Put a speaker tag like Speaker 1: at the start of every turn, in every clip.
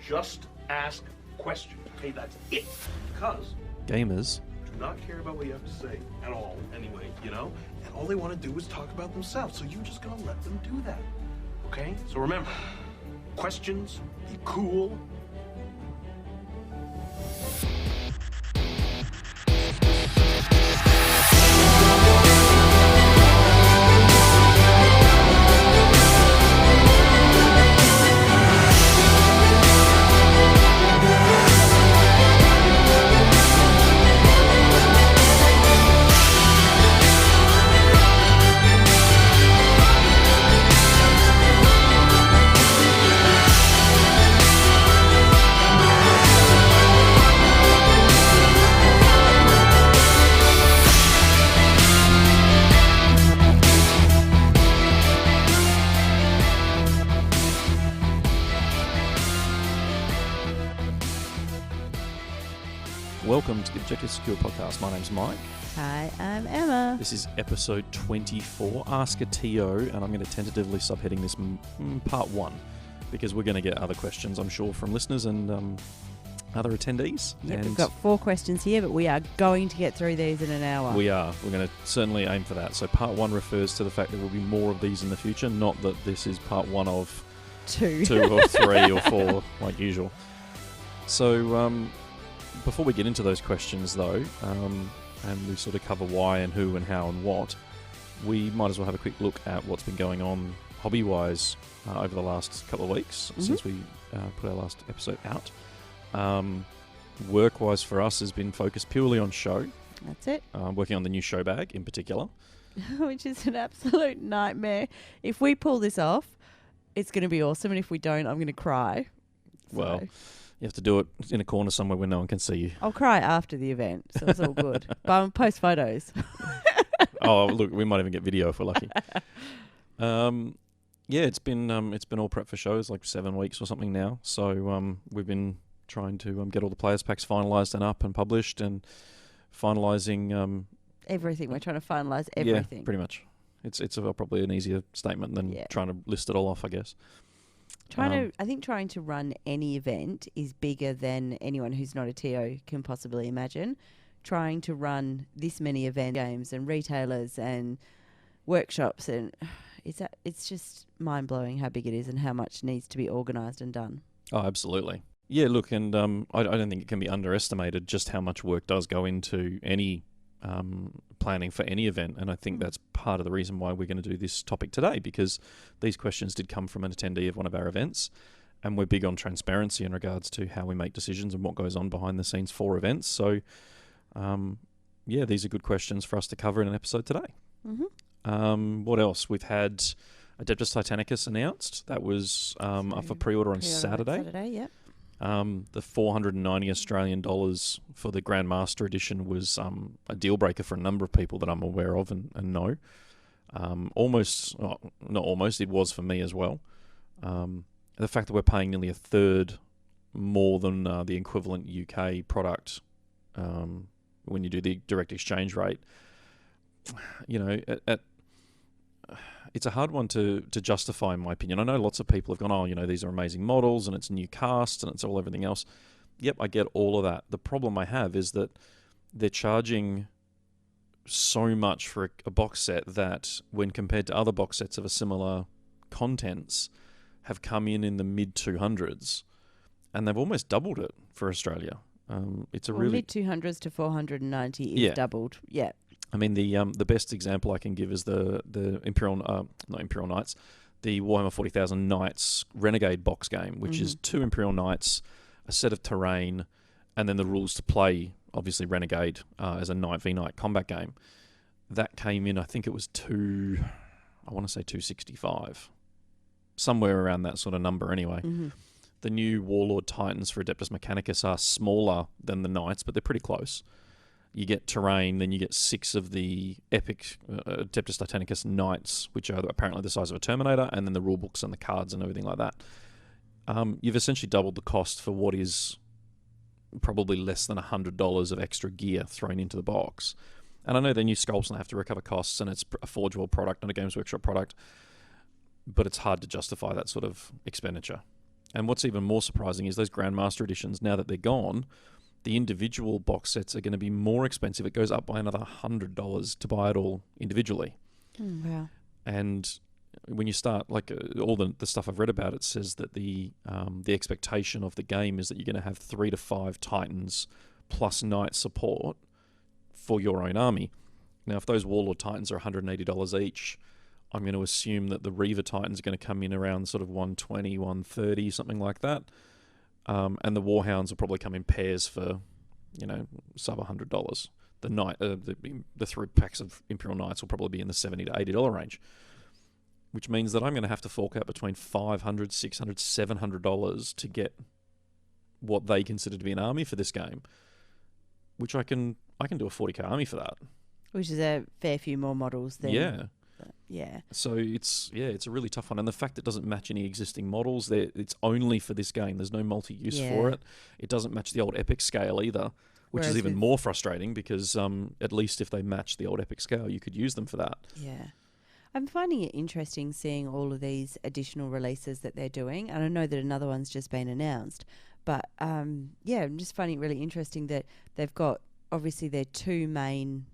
Speaker 1: Just ask questions. Okay, that's it. Because
Speaker 2: Gamers
Speaker 1: do not care about what you have to say at all, anyway, you know? And all they want to do is talk about themselves. So you're just gonna let them do that. Okay? So remember, questions, be cool.
Speaker 2: Welcome to the Objective Secure Podcast. My name's Mike.
Speaker 3: Hi, I'm Emma.
Speaker 2: This is episode 24, Ask a TO, and I'm going to tentatively subheading this part 1, because we're going to get other questions, I'm sure, from listeners and other attendees.
Speaker 3: Yep,
Speaker 2: and
Speaker 3: we've got 4 questions here, but we are going to get through these in an hour.
Speaker 2: we are. We're going to certainly aim for that. So part 1 refers to the fact there will be more of these in the future, not that this is part 1 of
Speaker 3: 2
Speaker 2: or 3 or 4 like usual. So before we get into those questions, though, and we sort of cover why and who and how and what, we might as well have a quick look at what's been going on hobby-wise over the last couple of weeks since we put our last episode out. Work-wise for us has been focused purely on show.
Speaker 3: That's it.
Speaker 2: Working on the new show bag in particular.
Speaker 3: Which is an absolute nightmare. If we pull this off, it's going to be awesome, and if we don't, I'm going to cry.
Speaker 2: Well, you have to do it in a corner somewhere where no one can see you.
Speaker 3: I'll cry after the event, so it's all good. But I'll post photos.
Speaker 2: Oh, look, we might even get video if we're lucky. Yeah, it's been all prep for shows, like 7 weeks or something now. So we've been trying to get all the players packs finalised and up and published, and finalising
Speaker 3: Everything. We're trying to finalise everything.
Speaker 2: Yeah, pretty much. It's probably an easier statement than trying to list it all off, I guess.
Speaker 3: I think trying to run any event is bigger than anyone who's not a TO can possibly imagine. Trying to run this many event games and retailers and workshops, and it's just mind-blowing how big it is and how much needs to be organised and done.
Speaker 2: Oh, absolutely. Yeah, look, and I don't think it can be underestimated just how much work does go into any planning for any event, and I think that's part of the reason why we're going to do this topic today, because these questions did come from an attendee of one of our events, and we're big on transparency in regards to how we make decisions and what goes on behind the scenes for events. So yeah, these are good questions for us to cover in an episode today. What else? We've had Adeptus Titanicus announced. That was up for pre-order on Saturday.
Speaker 3: Yep.
Speaker 2: The $490 Australian for the Grandmaster Edition was a deal breaker for a number of people that I'm aware of and know. Not almost, it was for me as well. The fact that we're paying nearly a third more than the equivalent UK product when you do the direct exchange rate, you know, it's a hard one to justify, in my opinion. I know lots of people have gone, oh, you know, these are amazing models and it's new cast and it's all everything else. Yep, I get all of that. The problem I have is that they're charging so much for a box set that, when compared to other box sets of a similar contents, have come in the mid-200s, and they've almost doubled it for Australia. It's a really
Speaker 3: mid-200s to 490 is doubled. Yeah.
Speaker 2: I mean, the best example I can give is the not Imperial Knights, the Warhammer 40,000 Knights Renegade box game, which is 2 Imperial Knights, a set of terrain, and then the rules to play, obviously Renegade as a Knight v Knight combat game. That came in, I think it was I want to say 265, somewhere around that sort of number anyway. The new Warlord Titans for Adeptus Mechanicus are smaller than the Knights, but they're pretty close. You get terrain, then you get 6 of the epic Adeptus Titanicus Knights, which are apparently the size of a Terminator, and then the rulebooks and the cards and everything like that. You've essentially doubled the cost for what is probably less than $100 of extra gear thrown into the box. And I know they're new sculpts and they have to recover costs, and it's a Forge World product, not a Games Workshop product, but it's hard to justify that sort of expenditure. And what's even more surprising is those Grandmaster editions, now that they're gone, the individual box sets are going to be more expensive. It goes up by another $100 to buy it all individually.
Speaker 3: Wow.
Speaker 2: And when you start, like all the stuff I've read about it says that the expectation of the game is that you're going to have 3 to 5 Titans plus Knight support for your own army. Now, if those Warlord Titans are $180 each, I'm going to assume that the Reaver Titans are going to come in around sort of $120, $130, something like that. And the Warhounds will probably come in pairs for, sub $100. The Knight, the 3 packs of Imperial Knights will probably be in the $70 to $80 range, which means that I'm going to have to fork out between $500, $600, $700 to get what they consider to be an army for this game, which I can do a 40k army for that.
Speaker 3: Which is a fair few more models than...
Speaker 2: Yeah.
Speaker 3: Yeah.
Speaker 2: So it's a really tough one. And the fact it doesn't match any existing models, it's only for this game. There's no multi-use for it. It doesn't match the old Epic scale either, which is even more frustrating because at least if they match the old Epic scale, you could use them for that.
Speaker 3: Yeah. I'm finding it interesting seeing all of these additional releases that they're doing. And I know that another one's just been announced. But, I'm just finding it really interesting that they've got, obviously, their 2 main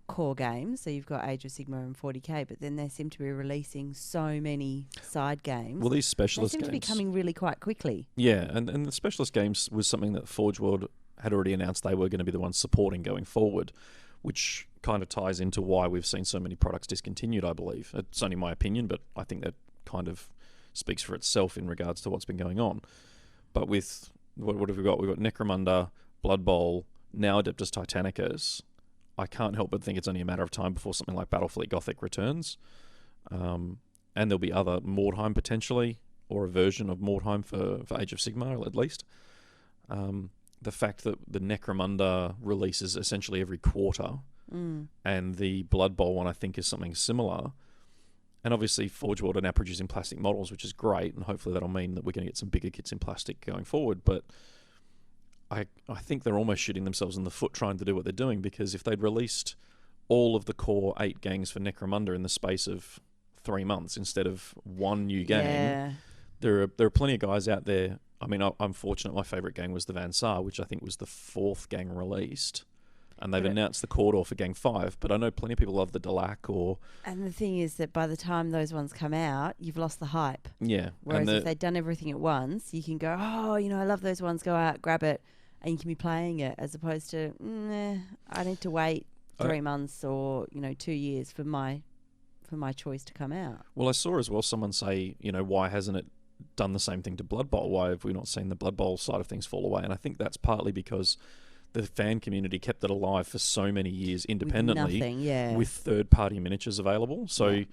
Speaker 3: core games. So you've got Age of Sigmar and 40k, but then they seem to be releasing so many side games.
Speaker 2: Well, these specialist games...
Speaker 3: They seem to be coming really quite quickly.
Speaker 2: Yeah, and the specialist games was something that Forge World had already announced they were going to be the ones supporting going forward, which kind of ties into why we've seen so many products discontinued, I believe. It's only my opinion, but I think that kind of speaks for itself in regards to what's been going on. But with... What have we got? We've got Necromunda, Blood Bowl, now Adeptus Titanicus. I can't help but think it's only a matter of time before something like Battlefleet Gothic returns. And there'll be other Mordheim potentially, or a version of Mordheim for Age of Sigmar at least. The fact that the Necromunda releases essentially every quarter, and the Blood Bowl one I think is something similar. And obviously Forge World are now producing plastic models, which is great, and hopefully that'll mean that we're going to get some bigger kits in plastic going forward. But I think they're almost shooting themselves in the foot trying to do what they're doing, because if they'd released all of the core 8 gangs for Necromunda in the space of 3 months instead of one new gang, there are plenty of guys out there. I mean, I'm fortunate. My favourite gang was the Van Saar, which I think was the 4th gang released. And they've announced the Cawdor for Gang 5, but I know plenty of people love the Delac or... And
Speaker 3: the thing is that by the time those ones come out, you've lost the hype.
Speaker 2: Yeah.
Speaker 3: Whereas if they'd done everything at once, you can go, I love those ones, go out, grab it, and you can be playing it, as opposed to, I need to wait 3 months or, 2 years for my choice to come out.
Speaker 2: Well, I saw as well someone say, why hasn't it done the same thing to Blood Bowl? Why have we not seen the Blood Bowl side of things fall away? And I think that's partly because... the fan community kept it alive for so many years independently with third-party miniatures available. So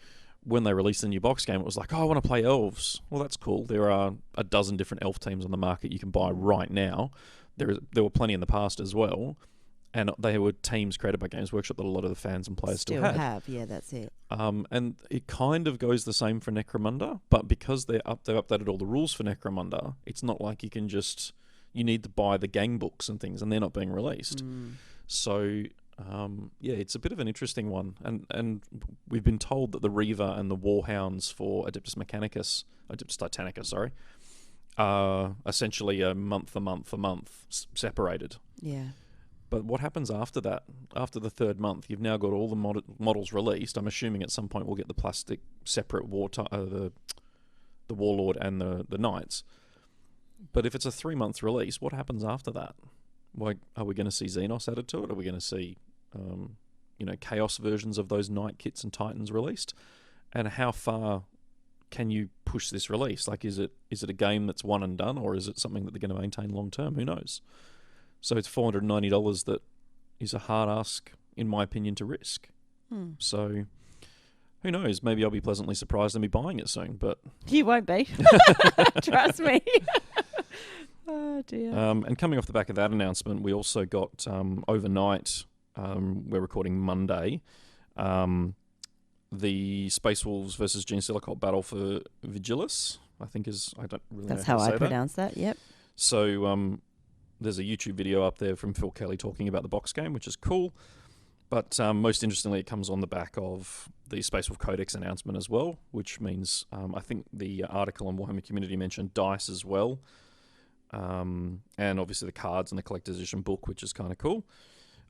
Speaker 2: when they released the new box game, it was like, I want to play elves. Well, that's cool. There are a dozen different elf teams on the market you can buy right now. There were plenty in the past as well. And they were teams created by Games Workshop that a lot of the fans and players still have.
Speaker 3: Yeah, that's it.
Speaker 2: And it kind of goes the same for Necromunda, but because they've updated all the rules for Necromunda, it's not like you can just... You need to buy the gang books and things, and they're not being released. So, it's a bit of an interesting one. And we've been told that the Reaver and the Warhounds for Adeptus Titanicus, are essentially a month separated. Yeah. But what happens after that? After the 3rd month, you've now got all the models released. I'm assuming at some point we'll get the plastic separate the Warlord and the Knights. But if it's a 3-month release, what happens after that? Like, are we going to see Xenos added to it? Are we going to see, Chaos versions of those Knight kits and Titans released? And how far can you push this release? Like, is it a game that's one and done, or is it something that they're going to maintain long term? Who knows? So it's $490 that is a hard ask, in my opinion, to risk. So... who knows? Maybe I'll be pleasantly surprised and be buying it soon, but...
Speaker 3: You won't be. Trust me. Oh, dear.
Speaker 2: And coming off the back of that announcement, we also got overnight, we're recording Monday, the Space Wolves versus Gene Silicot battle for Vigilis, I think is... I don't really
Speaker 3: That's
Speaker 2: know
Speaker 3: how I pronounce that, yep.
Speaker 2: So there's a YouTube video up there from Phil Kelly talking about the box game, which is cool. But most interestingly, it comes on the back of the Space Wolf Codex announcement as well, which means I think the article on Warhammer Community mentioned dice as well, and obviously the cards and the collector's edition book, which is kind of cool.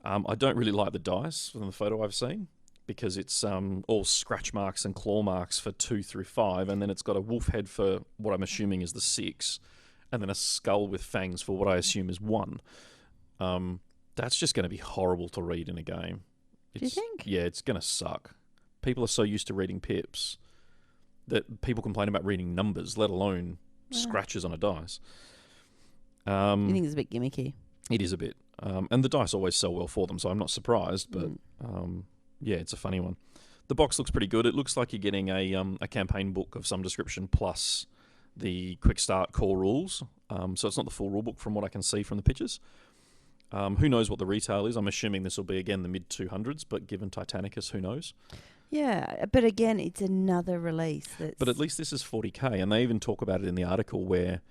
Speaker 2: I don't really like the dice from the photo I've seen because it's all scratch marks and claw marks for 2 through 5, and then it's got a wolf head for what I'm assuming is the 6, and then a skull with fangs for what I assume is 1. That's just going to be horrible to read in a game.
Speaker 3: Do you think?
Speaker 2: Yeah, it's going to suck. People are so used to reading pips that people complain about reading numbers, let alone scratches on a dice.
Speaker 3: You think it's a bit gimmicky?
Speaker 2: It is a bit. And the dice always sell well for them, so I'm not surprised. But yeah, it's a funny one. The box looks pretty good. It looks like you're getting a campaign book of some description plus the quick start core rules. So it's not the full rule book from what I can see from the pictures. Who knows what the retail is? I'm assuming this will be, again, the mid-200s, but given Titanicus, who knows?
Speaker 3: Yeah, but again, it's another release.
Speaker 2: But at least this is 40k, and they even talk about it in the article where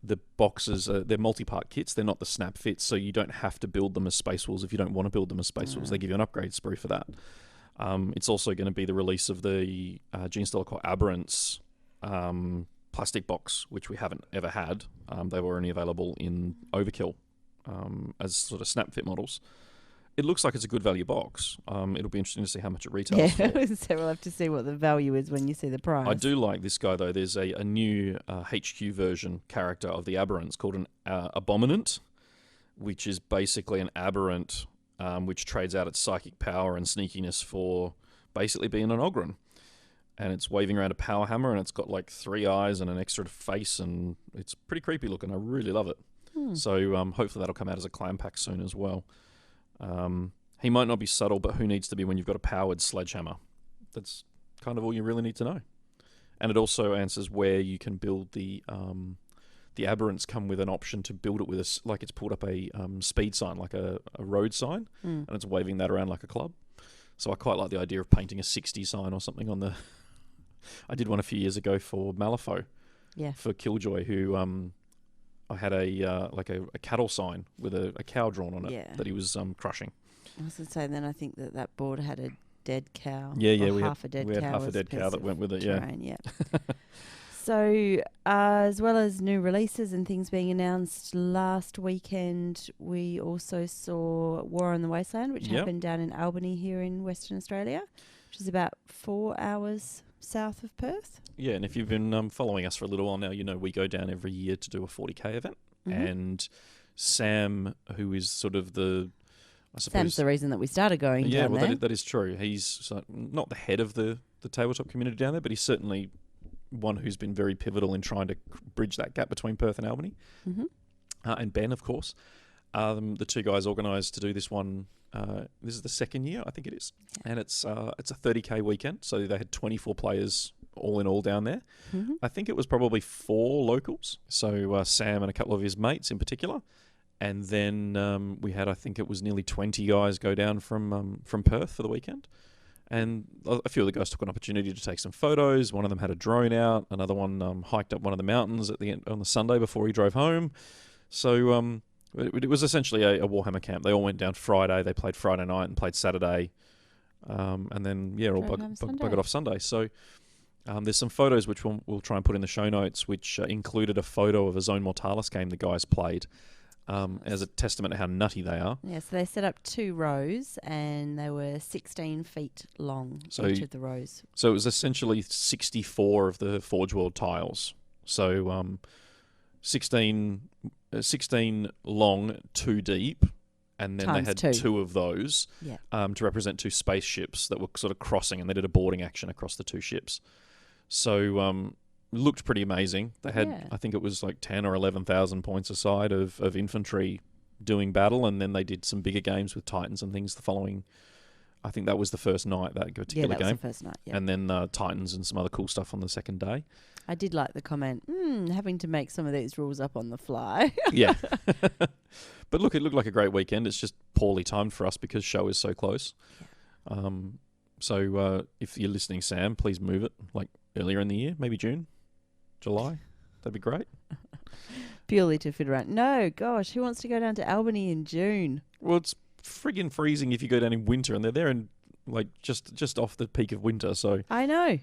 Speaker 2: the boxes, they're multi-part kits, they're not the snap fits, so you don't have to build them as Space Wolves if you don't want to build them as Space Wolves. They give you an upgrade sprue for that. It's also going to be the release of the Gene Stealer Core Aberrants plastic box, which we haven't ever had. They were only available in Overkill. As sort of snap fit models. It looks like it's a good value box. It'll be interesting to see how much it retails for.
Speaker 3: So we'll have to see what the value is when you see the price.
Speaker 2: I do like this guy, though. There's a new HQ version character of the Aberrants called an Abominant, which is basically an Aberrant which trades out its psychic power and sneakiness for basically being an Ogryn. And it's waving around a power hammer, and it's got like 3 eyes and an extra face, and it's pretty creepy looking. I really love it. So hopefully that'll come out as a clan pack soon as well. He might not be subtle, but who needs to be when you've got a powered sledgehammer? That's kind of all you really need to know. And it also answers where you can build the Aberrants come with an option to build it with like it's pulled up a speed sign, like a road sign, and it's waving that around like a club. So I quite like the idea of painting a 60 sign or something on the... I did one a few years ago for Malifaux, for Killjoy, who... I had a cattle sign with a cow drawn on it that he was crushing.
Speaker 3: I was going to say, then I think that board had a dead cow.
Speaker 2: Yeah,
Speaker 3: we had half a dead cow
Speaker 2: that went with it.
Speaker 3: Terrain, yeah. So, as well as new releases and things being announced last weekend, we also saw War on the Wasteland, which happened down in Albany here in Western Australia, which is about 4 hours south of Perth.
Speaker 2: Yeah, and if you've been following us for a little while now, you know we go down every year to do a 40k event. And Sam, who is sort of
Speaker 3: Sam's the reason that we started going down there. Yeah, well,
Speaker 2: that is true. He's not the head of the tabletop community down there, but he's certainly one who's been very pivotal in trying to bridge that gap between Perth and Albany. And Ben, of course. The two guys organised to do this one. This is the second year, I think it is, and it's a 30k weekend. So they had 24 players all in all down there. I think it was probably 4 locals. So Sam and a couple of his mates in particular, and then we had, I think it was nearly 20 guys go down from Perth for the weekend. And a few of the guys took an opportunity to take some photos. One of them had a drone out. Another one hiked up one of the mountains at the end on the Sunday before he drove home. So it was essentially a Warhammer camp. They all went down Friday. They played Friday night and played Saturday. And then, all buggered off Sunday. So there's some photos which we'll try and put in the show notes, which included a photo of a Zone Mortalis game the guys played. As a testament to how nutty they are.
Speaker 3: Yeah, so they set up 2 rows, and they were 16 feet long, each of the rows.
Speaker 2: So it was essentially 64 of the Forge World tiles. So 16 long, 2 deep, and then
Speaker 3: Times
Speaker 2: they had
Speaker 3: 2.
Speaker 2: 2 of those to represent 2 spaceships that were sort of crossing, and they did a boarding action across the 2 ships. So looked pretty amazing. They had, I think it was like 10 or 11,000 points aside of infantry doing battle, and then they did some bigger games with Titans and things the following. I think that was the first night, that particular game.
Speaker 3: Yeah, that was the first night,
Speaker 2: And then Titans and some other cool stuff on the second day.
Speaker 3: I did like the comment, having to make some of these rules up on the fly.
Speaker 2: Yeah. But look, it looked like a great weekend. It's just poorly timed for us because show is so close. Yeah. So if you're listening, Sam, please move it like earlier in the year, maybe June, July. That'd be great.
Speaker 3: Purely to fit around. No, gosh, who wants to go down to Albany in June?
Speaker 2: Well, it's friggin' freezing if you go down in winter, and they're there in like just off the peak of winter. So
Speaker 3: I know.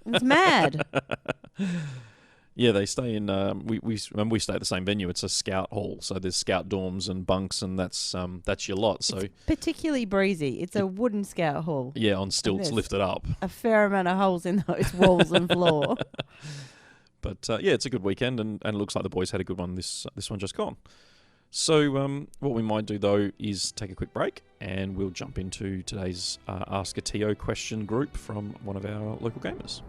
Speaker 3: It's mad.
Speaker 2: Yeah, they stay in. We stay at the same venue. It's a scout hall, so there's scout dorms and bunks, and that's your lot. So
Speaker 3: it's particularly breezy. It's a wooden scout hall.
Speaker 2: Yeah, on stilts, lifted up.
Speaker 3: A fair amount of holes in those walls and floor.
Speaker 2: But yeah, it's a good weekend, and it looks like the boys had a good one this one just gone. So what we might do though is take a quick break, and we'll jump into today's Ask a TO question group from one of our local gamers.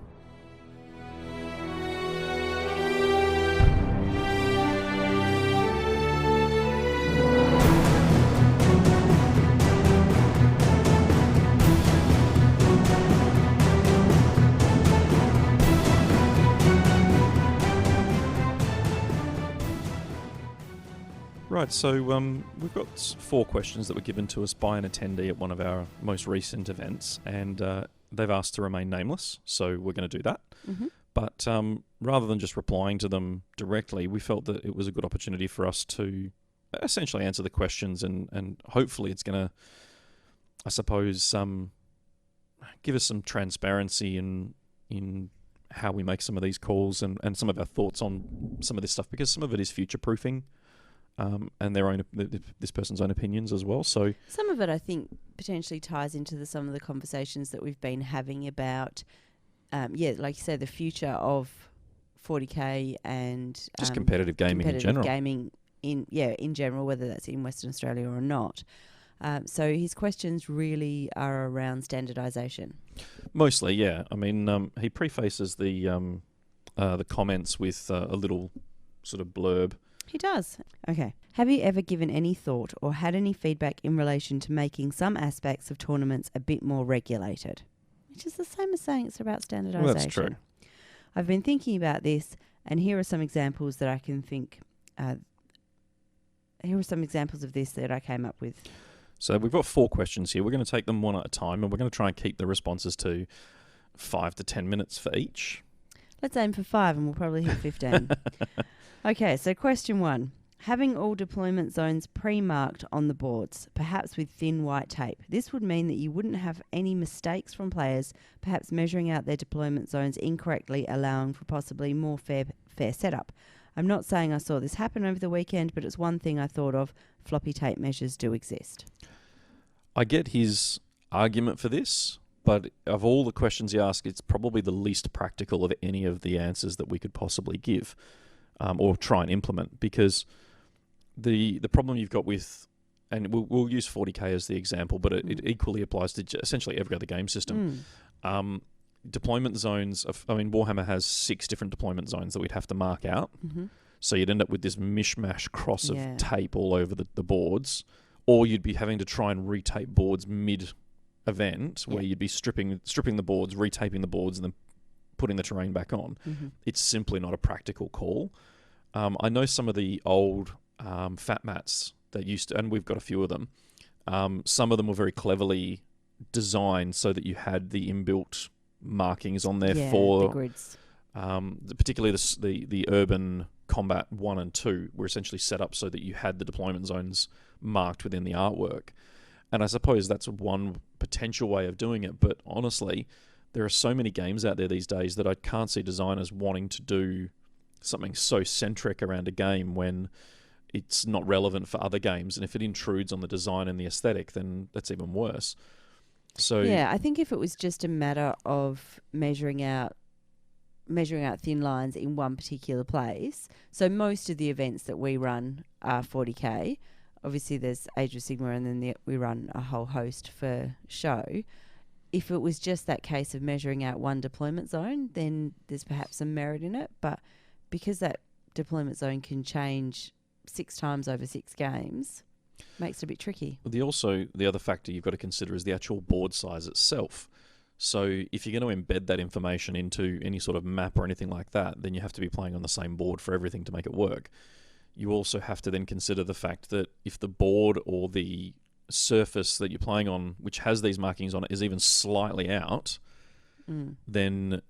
Speaker 2: Right, so we've got 4 questions that were given to us by an attendee at one of our most recent events, and they've asked to remain nameless, so we're going to do that. Mm-hmm. But rather than just replying to them directly, we felt that it was a good opportunity for us to essentially answer the questions, and hopefully it's going to, I suppose, give us some transparency in how we make some of these calls and some of our thoughts on some of this stuff, because some of it is future-proofing. And their own, this person's own opinions as well. So
Speaker 3: some of it, I think, potentially ties into some of the conversations that we've been having about, like you said, the future of 40K and
Speaker 2: just competitive gaming in general.
Speaker 3: Gaming in general, whether that's in Western Australia or not. So his questions really are around standardisation. Mostly, yeah. I mean,
Speaker 2: he prefaces the comments with a little sort of blurb.
Speaker 3: He does. Okay. Have you ever given any thought or had any feedback in relation to making some aspects of tournaments a bit more regulated? Which is the same as saying it's about standardisation.
Speaker 2: Well, that's true.
Speaker 3: I've been thinking about this, and here are some examples that I can think... here are some examples of this that I came up with.
Speaker 2: So we've got 4 questions here. We're going to take them one at a time, and we're going to try and keep the responses to 5 to 10 minutes for each.
Speaker 3: Let's aim for 5, and we'll probably hit 15. Okay, so question 1. Having all deployment zones pre-marked on the boards, perhaps with thin white tape. This would mean that you wouldn't have any mistakes from players, perhaps measuring out their deployment zones incorrectly, allowing for possibly more fair setup. I'm not saying I saw this happen over the weekend, but it's one thing I thought of. Floppy tape measures do exist.
Speaker 2: I get his argument for this, but of all the questions he asked, it's probably the least practical of any of the answers that we could possibly give. Or try and implement, because the problem you've got with, and we'll use 40K as the example, but it equally applies to essentially every other game system. Deployment zones, Warhammer has 6 different deployment zones that we'd have to mark out. Mm-hmm. So you'd end up with this mishmash cross of tape all over the boards, or you'd be having to try and retape boards mid-event, where you'd be stripping the boards, retaping the boards, and then putting the terrain back on. Mm-hmm. It's simply not a practical call. I know some of the old fat mats that used to, and we've got a few of them, some of them were very cleverly designed so that you had the inbuilt markings on there for
Speaker 3: the grids.
Speaker 2: Particularly the urban combat 1 and 2 were essentially set up so that you had the deployment zones marked within the artwork. And I suppose that's one potential way of doing it, but honestly, there are so many games out there these days that I can't see designers wanting to do something so centric around a game when it's not relevant for other games. And if it intrudes on the design and the aesthetic, then that's even worse. So
Speaker 3: yeah, I think if it was just a matter of measuring out thin lines in one particular place, so most of the events that we run are 40K. Obviously, there's Age of Sigmar, and then we run a whole host for show. If it was just that case of measuring out one deployment zone, then there's perhaps some merit in it. But because that deployment zone can change 6 times over 6 games, makes it a bit tricky.
Speaker 2: The other factor you've got to consider is the actual board size itself. So if you're going to embed that information into any sort of map or anything like that, then you have to be playing on the same board for everything to make it work. You also have to then consider the fact that if the board or the surface that you're playing on, which has these markings on it, is even slightly out, then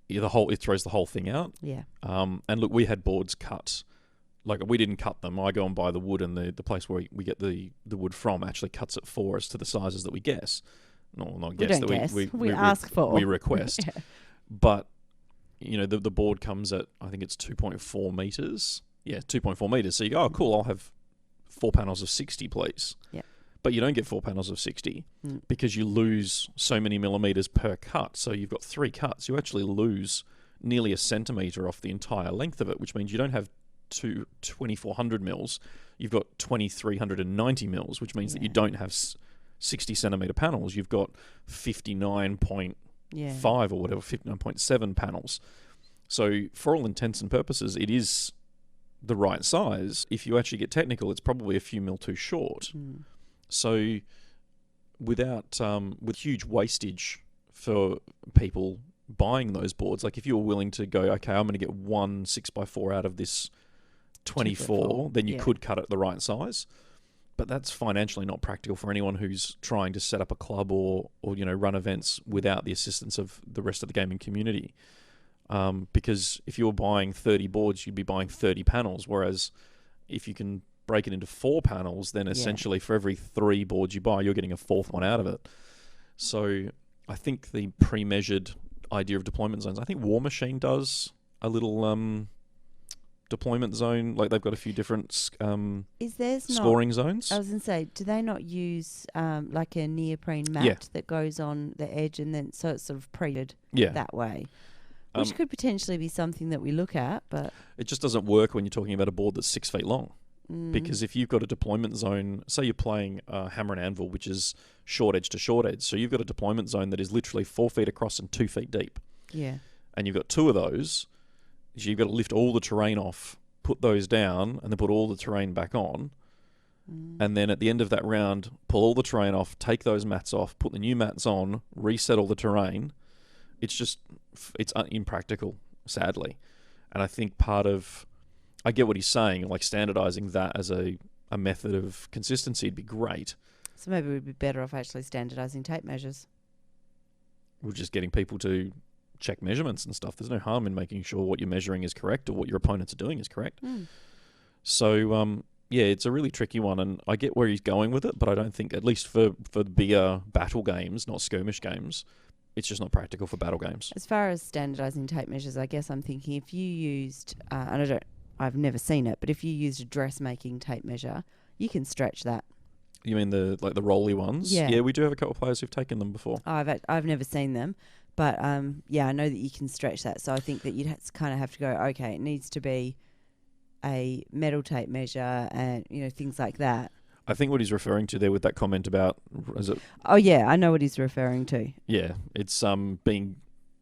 Speaker 2: it throws the whole thing out.
Speaker 3: Yeah.
Speaker 2: And look, we had boards cut like we didn't cut them. I go and buy the wood, and the place where we get the wood from actually cuts it for us to the sizes that we guess. No, not guess.
Speaker 3: We ask for.
Speaker 2: We request. Yeah. But, the board comes at, I think it's 2.4 metres. Yeah, 2.4 metres. So you go, oh, cool, I'll have 4 panels of 60, please.
Speaker 3: Yeah.
Speaker 2: But you don't get 4 panels of 60 because you lose so many millimetres per cut. So you've got 3 cuts. You actually lose nearly a centimetre off the entire length of it, which means you don't have 2,400 mils. You've got 2,390 mils, which means that you don't have 60 centimetre panels. You've got 59.5 or whatever, 59.7 panels. So for all intents and purposes, it is the right size. If you actually get technical, it's probably a few mil too short. So with huge wastage for people buying those boards, like if you were willing to go, okay, I'm going to get one 6x4 out of this 24, then you could cut it the right size. But that's financially not practical for anyone who's trying to set up a club or run events without the assistance of the rest of the gaming community. Because if you were buying 30 boards, you'd be buying 30 panels. Whereas if you can break it into 4 panels, then essentially for every 3 boards you buy, you're getting a 4th one out of it. So I think the pre-measured idea of deployment zones, I think War Machine does a little deployment zone. Like they've got a few different scoring zones.
Speaker 3: I was going to say, do they not use like a neoprene mat that goes on the edge and then so it's sort of pre-measured that way? Which could potentially be something that we look at, but
Speaker 2: it just doesn't work when you're talking about a board that's 6 feet long. Because if you've got a deployment zone, say you're playing Hammer and Anvil, which is short edge to short edge, so you've got a deployment zone that is literally 4 feet across and 2 feet deep.
Speaker 3: Yeah.
Speaker 2: And you've got 2 of those, so you've got to lift all the terrain off, put those down, and then put all the terrain back on. And then at the end of that round, pull all the terrain off, take those mats off, put the new mats on, reset all the terrain. It's impractical, sadly. And I think I get what he's saying, like standardizing that as a method of consistency would be great.
Speaker 3: So maybe we'd be better off actually standardizing tape measures.
Speaker 2: We're just getting people to check measurements and stuff. There's no harm in making sure what you're measuring is correct or what your opponents are doing is correct. So, it's a really tricky one, and I get where he's going with it, but I don't think, at least for bigger battle games, not skirmish games, it's just not practical for battle games.
Speaker 3: As far as standardizing tape measures, I guess I'm thinking if you used, I've never seen it, but if you used a dressmaking tape measure, you can stretch that.
Speaker 2: You mean the rolly ones? Yeah, we do have a couple of players who've taken them before.
Speaker 3: I've never seen them, but I know that you can stretch that. So I think that you'd kind of have to go, okay, it needs to be a metal tape measure and things like that.
Speaker 2: I think what he's referring to there with that comment about
Speaker 3: Oh yeah, I know what he's referring to.
Speaker 2: Yeah, it's being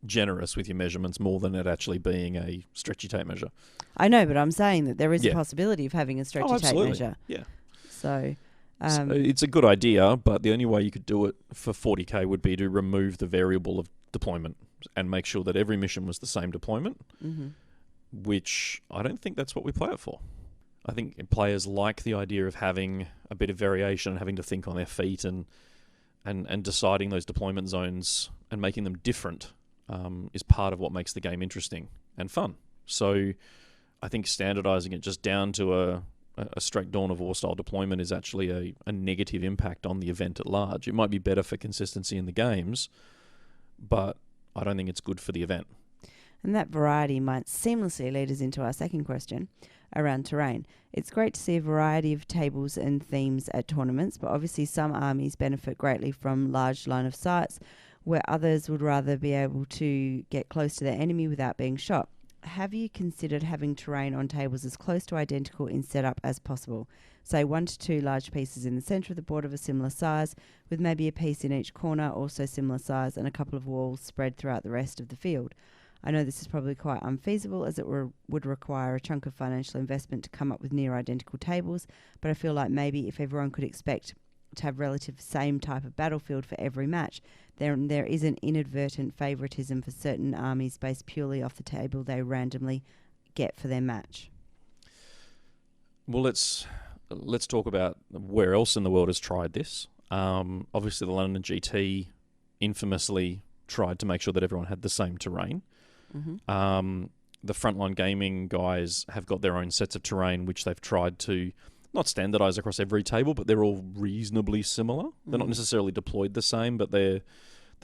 Speaker 2: generous with your measurements more than it actually being a stretchy tape measure.
Speaker 3: I know, but I'm saying that there is a possibility of having a stretchy tape measure.
Speaker 2: Yeah.
Speaker 3: So
Speaker 2: it's a good idea, but the only way you could do it for 40k would be to remove the variable of deployment and make sure that every mission was the same deployment, which I don't think that's what we play it for. I think players like the idea of having a bit of variation and having to think on their feet and deciding those deployment zones and making them different is part of what makes the game interesting and fun. So I think standardizing it just down to a straight Dawn of War style deployment is actually a negative impact on the event at large. It might be better for consistency in the games, but I don't think it's good for the event.
Speaker 3: And that variety might seamlessly lead us into our second question around terrain. It's great to see a variety of tables and themes at tournaments, but obviously some armies benefit greatly from large line of sights, where others would rather be able to get close to their enemy without being shot. Have you considered having terrain on tables as close to identical in setup as possible? Say 1 to 2 large pieces in the centre of the board of a similar size, with maybe a piece in each corner also similar size, and a couple of walls spread throughout the rest of the field. I know this is probably quite unfeasible, as it would require a chunk of financial investment to come up with near identical tables, but I feel like maybe if everyone could expect to have relative same type of battlefield for every match, there is an inadvertent favouritism for certain armies based purely off the table they randomly get for their match.
Speaker 2: Well, let's talk about where else in the world has tried this. Obviously, the London GT infamously tried to make sure that everyone had the same terrain. the Frontline Gaming guys have got their own sets of terrain, which they've tried to not standardise across every table, but they're all reasonably similar. They're not necessarily deployed the same, but the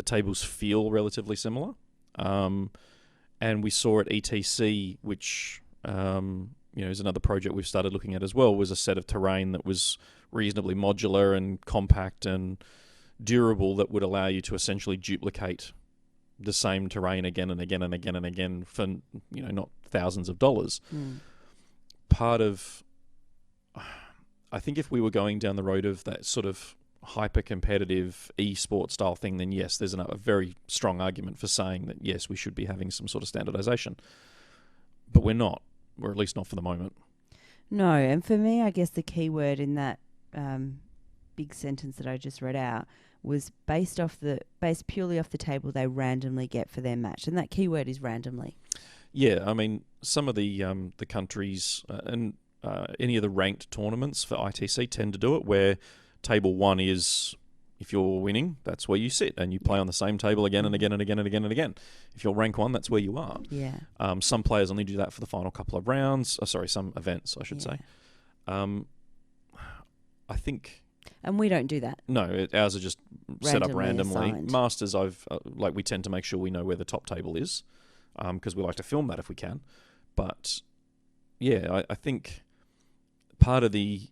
Speaker 2: tables feel relatively similar. And we saw at ETC, which is another project we've started looking at as well, was a set of terrain that was reasonably modular and compact and durable that would allow you to essentially duplicate the same terrain again and again and again and again for not thousands of dollars. Part of, I think, if we were going down the road of that sort of hyper-competitive e-sport style thing, then yes, there's a very strong argument for saying that yes, we should be having some sort of standardization. But we're not. We're at least not for the moment.
Speaker 3: No, and for me, I guess the key word in that big sentence that I just read out was based purely off the table they randomly get for their match, and that key word is randomly.
Speaker 2: Yeah, I mean, some of the countries and any of the ranked tournaments for ITC tend to do it, where table one is, if you're winning, that's where you sit, and you play on the same table again and again and again and again and again. If you're rank one, that's where you are.
Speaker 3: Yeah.
Speaker 2: Some players only do that for the final couple of rounds. Some events, I should say. I think. And
Speaker 3: we don't do that.
Speaker 2: No, ours are just set up randomly.
Speaker 3: Assigned.
Speaker 2: Masters, we tend to make sure we know where the top table is, because we like to film that if we can. But yeah, I think part of the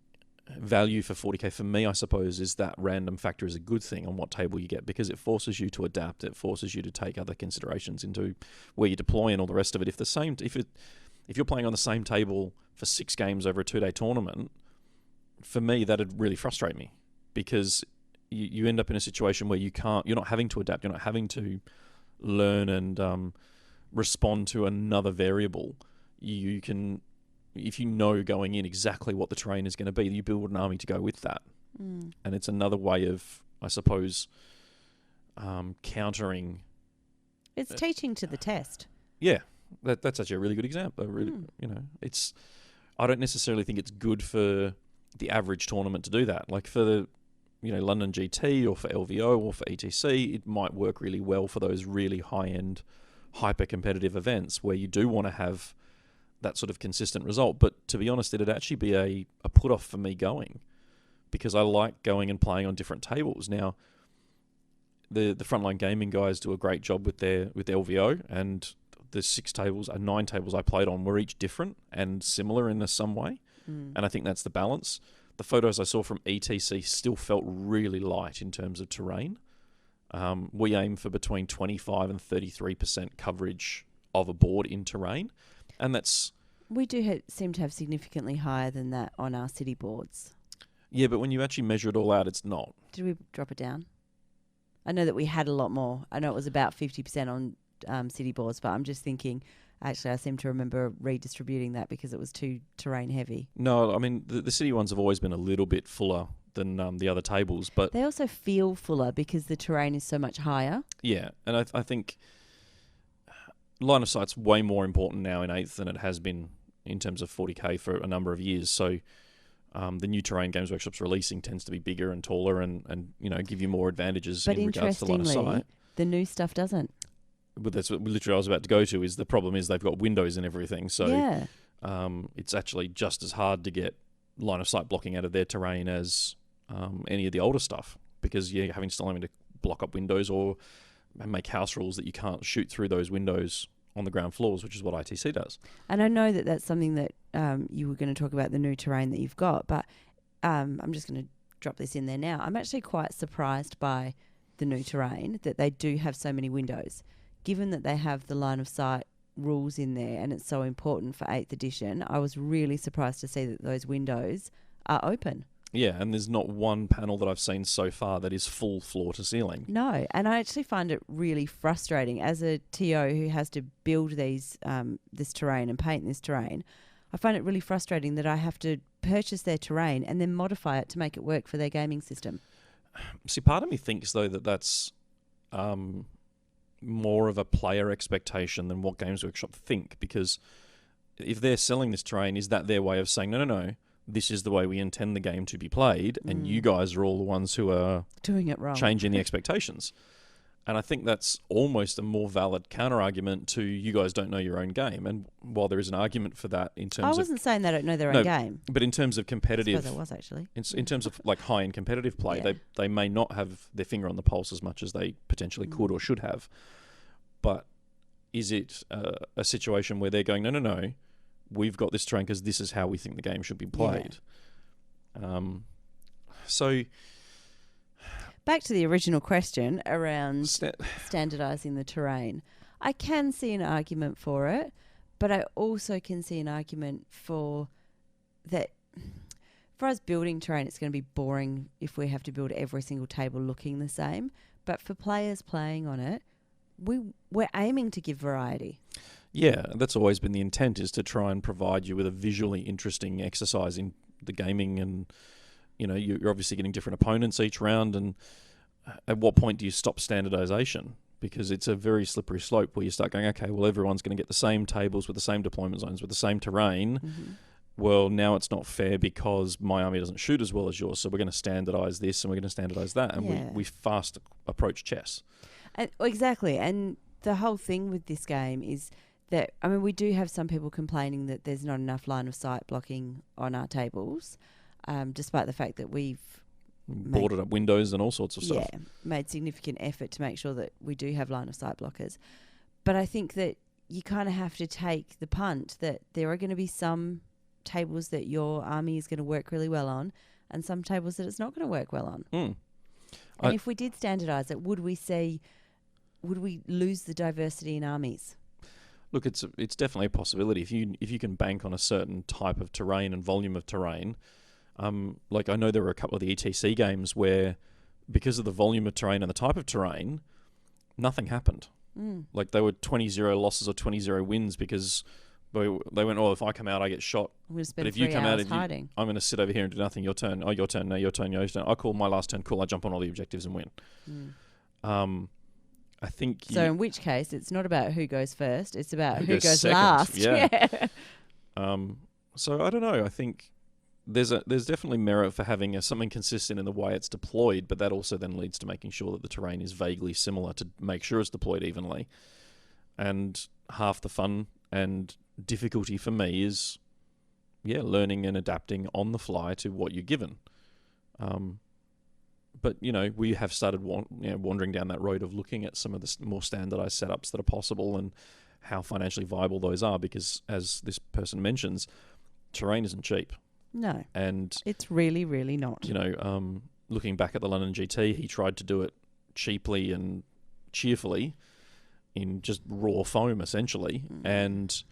Speaker 2: value for 40k for me, I suppose, is that random factor is a good thing on what table you get, because it forces you to adapt. It forces you to take other considerations into where you deploy and all the rest of it. If you're playing on the same table for 6 games over a 2-day tournament, for me that'd really frustrate me, because you end up in a situation where you're not having to adapt, you're not having to learn and respond to another variable. You can, if you know going in exactly what the terrain is going to be, you build an army to go with that. And it's another way of, I suppose, countering.
Speaker 3: It's teaching to the test.
Speaker 2: Yeah, that's actually a really good example. Really, I don't necessarily think it's good for the average tournament to do that. Like for the, London GT or for LVO or for ETC, it might work really well for those really high-end, hyper-competitive events where you do want to have that sort of consistent result. But to be honest, it'd actually be a put-off for me going, because I like going and playing on different tables. Now, the Frontline Gaming guys do a great job with LVO, and the 9 tables I played on were each different and similar in some way. And I think that's the balance. The photos I saw from ETC still felt really light in terms of terrain. We aim for between 25 and 33% coverage of a board in terrain. And that's...
Speaker 3: We do seem to have significantly higher than that on our city boards.
Speaker 2: Yeah, but when you actually measure it all out, it's not.
Speaker 3: Did we drop it down? I know that we had a lot more. I know it was about 50% on city boards, but I'm just thinking... Actually, I seem to remember redistributing that because it was too terrain heavy.
Speaker 2: No, I mean, the city ones have always been a little bit fuller than the other tables, but...
Speaker 3: They also feel fuller because the terrain is so much higher.
Speaker 2: Yeah, and I think line of sight's way more important now in 8th than it has been in terms of 40k for a number of years. So the new terrain Games Workshop's releasing tends to be bigger and taller and give you more advantages in regards to line of sight. But
Speaker 3: interestingly, the new stuff doesn't.
Speaker 2: But that's what literally I was about to go to, is the problem is they've got windows and everything. So it's actually just as hard to get line of sight blocking out of their terrain as any of the older stuff, because you're still having to block up windows or make house rules that you can't shoot through those windows on the ground floors, which is what ITC does.
Speaker 3: And I know that that's something that you were going to talk about, the new terrain that you've got, but I'm just going to drop this in there now. I'm actually quite surprised by the new terrain, that they do have so many windows. Given that they have the line of sight rules in there and it's so important for 8th edition, I was really surprised to see that those windows are open.
Speaker 2: Yeah, and there's not one panel that I've seen so far that is full floor to ceiling.
Speaker 3: No, and I actually find it really frustrating as a TO who has to build this terrain and paint this terrain. I find it really frustrating that I have to purchase their terrain and then modify it to make it work for their gaming system.
Speaker 2: See, part of me thinks, though, that that's... more of a player expectation than what Games Workshop think, because if they're selling this terrain, is that their way of saying, no, this is the way we intend the game to be played, and you guys are all the ones who are
Speaker 3: doing it wrong,
Speaker 2: changing the expectations. And I think that's almost a more valid counter-argument to you guys don't know your own game. And while there is an argument for that in terms
Speaker 3: I
Speaker 2: of...
Speaker 3: wasn't saying they don't know their own game.
Speaker 2: But in terms of competitive...
Speaker 3: I suppose I was, actually.
Speaker 2: In terms of like high-end competitive play, they may not have their finger on the pulse as much as they potentially could or should have. But is it a situation where they're going, no, we've got this terrain because this is how we think the game should be played? So...
Speaker 3: Back to the original question around standardising the terrain. I can see an argument for it, but I also can see an argument for that. For us building terrain, it's going to be boring if we have to build every single table looking the same. But for players playing on it, we're aiming to give variety.
Speaker 2: Yeah, that's always been the intent, is to try and provide you with a visually interesting exercise in the gaming. And you're obviously getting different opponents each round, and at what point do you stop standardization? Because it's a very slippery slope where you start going, okay, well, everyone's going to get the same tables with the same deployment zones with the same terrain. Well, now it's not fair because my army doesn't shoot as well as yours, so we're going to standardize this and we're going to standardize that, and we fast approach chess.
Speaker 3: Exactly, and the whole thing with this game is that, I mean, we do have some people complaining that there's not enough line of sight blocking on our tables. Despite the fact that we've
Speaker 2: boarded up windows and all sorts of stuff.
Speaker 3: Yeah, made significant effort to make sure that we do have line of sight blockers. But I think that you kind of have to take the punt that there are going to be some tables that your army is going to work really well on and some tables that it's not going to work well on. And if we did standardise it, would we lose the diversity in armies?
Speaker 2: Look, it's definitely a possibility. If you can bank on a certain type of terrain and volume of terrain. Like I know there were a couple of the ETC games where, because of the volume of terrain and the type of terrain, nothing happened. Like they were 20-0 losses or 20-0 wins because they went, if I come out, I get shot.
Speaker 3: But if you come out, hiding.
Speaker 2: I'm going to sit over here and do nothing. Your turn. Oh, your turn. No, your turn. Your turn. I call my last turn. Cool. I jump on all the objectives and win. I think.
Speaker 3: So in which case, it's not about who goes first. It's about who goes
Speaker 2: second.
Speaker 3: last.
Speaker 2: Yeah. So I don't know. I think there's definitely merit for having something consistent in the way it's deployed, but that also then leads to making sure that the terrain is vaguely similar to make sure it's deployed evenly. And half the fun and difficulty for me is, learning and adapting on the fly to what you're given. But, we have started wandering down that road of looking at some of the more standardized setups that are possible and how financially viable those are, because as this person mentions, terrain isn't cheap.
Speaker 3: No,
Speaker 2: and
Speaker 3: it's really, really not.
Speaker 2: Looking back at the London GT, he tried to do it cheaply and cheerfully in just raw foam, essentially. And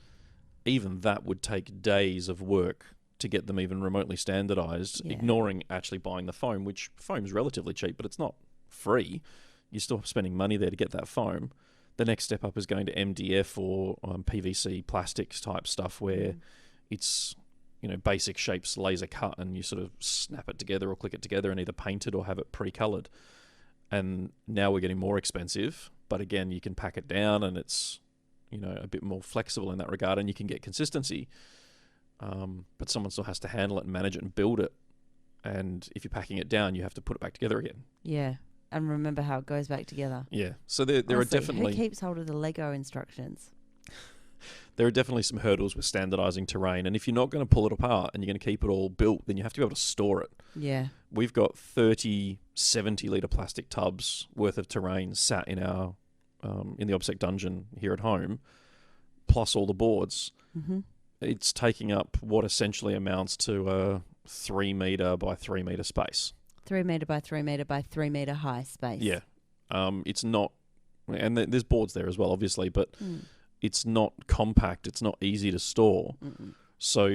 Speaker 2: even that would take days of work to get them even remotely standardized, ignoring actually buying the foam, which foam's relatively cheap, but it's not free. You're still spending money there to get that foam. The next step up is going to MDF or PVC plastics type stuff where it's... basic shapes, laser cut, and you sort of snap it together or click it together and either paint it or have it pre-coloured. And now we're getting more expensive, but again, you can pack it down and it's, a bit more flexible in that regard, and you can get consistency. But someone still has to handle it and manage it and build it. And if you're packing it down, you have to put it back together again.
Speaker 3: Yeah, and remember how it goes back together.
Speaker 2: Yeah, so there are definitely...
Speaker 3: Who keeps hold of the Lego instructions?
Speaker 2: There are definitely some hurdles with standardizing terrain, and if you're not going to pull it apart and you're going to keep it all built, then you have to be able to store it.
Speaker 3: Yeah.
Speaker 2: We've got 30 70-litre plastic tubs worth of terrain sat in our in the OBSEC dungeon here at home, plus all the boards. It's taking up what essentially amounts to a 3 metre by 3 metre space.
Speaker 3: 3 metre by 3 metre by 3 metre high space.
Speaker 2: Yeah. It's not... And there's boards there as well, obviously, but... It's not compact. It's not easy to store. So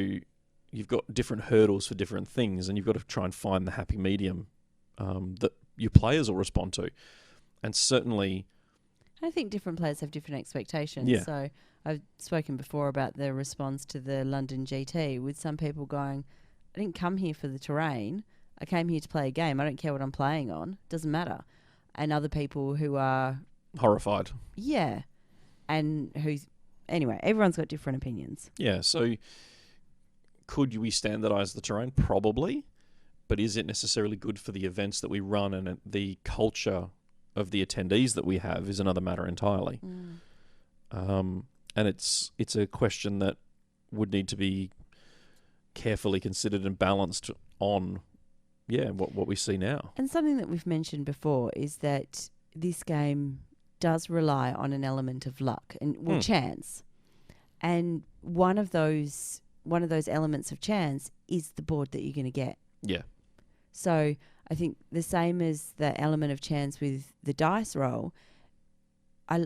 Speaker 2: you've got different hurdles for different things, and you've got to try and find the happy medium that your players will respond to. And certainly...
Speaker 3: I think different players have different expectations.
Speaker 2: Yeah.
Speaker 3: So I've spoken before about the response to the London GT, with some people going, I didn't come here for the terrain. I came here to play a game. I don't care what I'm playing on. Doesn't matter. And other people who are...
Speaker 2: horrified.
Speaker 3: Yeah. And anyway, everyone's got different opinions.
Speaker 2: Yeah, so could we standardise the terrain? Probably. But is it necessarily good for the events that we run and the culture of the attendees that we have is another matter entirely. And it's a question that would need to be carefully considered and balanced on, what we see now.
Speaker 3: And something that we've mentioned before is that this game does rely on an element of luck and chance. And one of those elements of chance is the board that you're going to get.
Speaker 2: Yeah.
Speaker 3: So I think the same as the element of chance with the dice roll,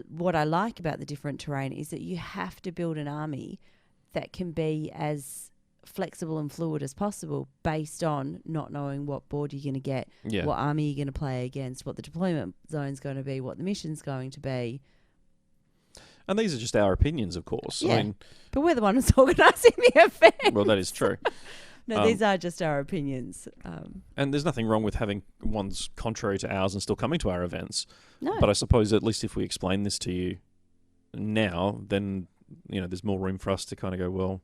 Speaker 3: what I like about the different terrain is that you have to build an army that can be as flexible and fluid as possible based on not knowing what board you're going to get, what army you're going to play against, what the deployment zone's going to be, what the mission's going to be.
Speaker 2: And these are just our opinions, of course.
Speaker 3: Yeah,
Speaker 2: I mean,
Speaker 3: but we're the ones organising the event.
Speaker 2: Well, that is true.
Speaker 3: No, these are just our opinions.
Speaker 2: And there's nothing wrong with having ones contrary to ours and still coming to our events.
Speaker 3: No.
Speaker 2: But I suppose at least if we explain this to you now, then there's more room for us to kind of go, well,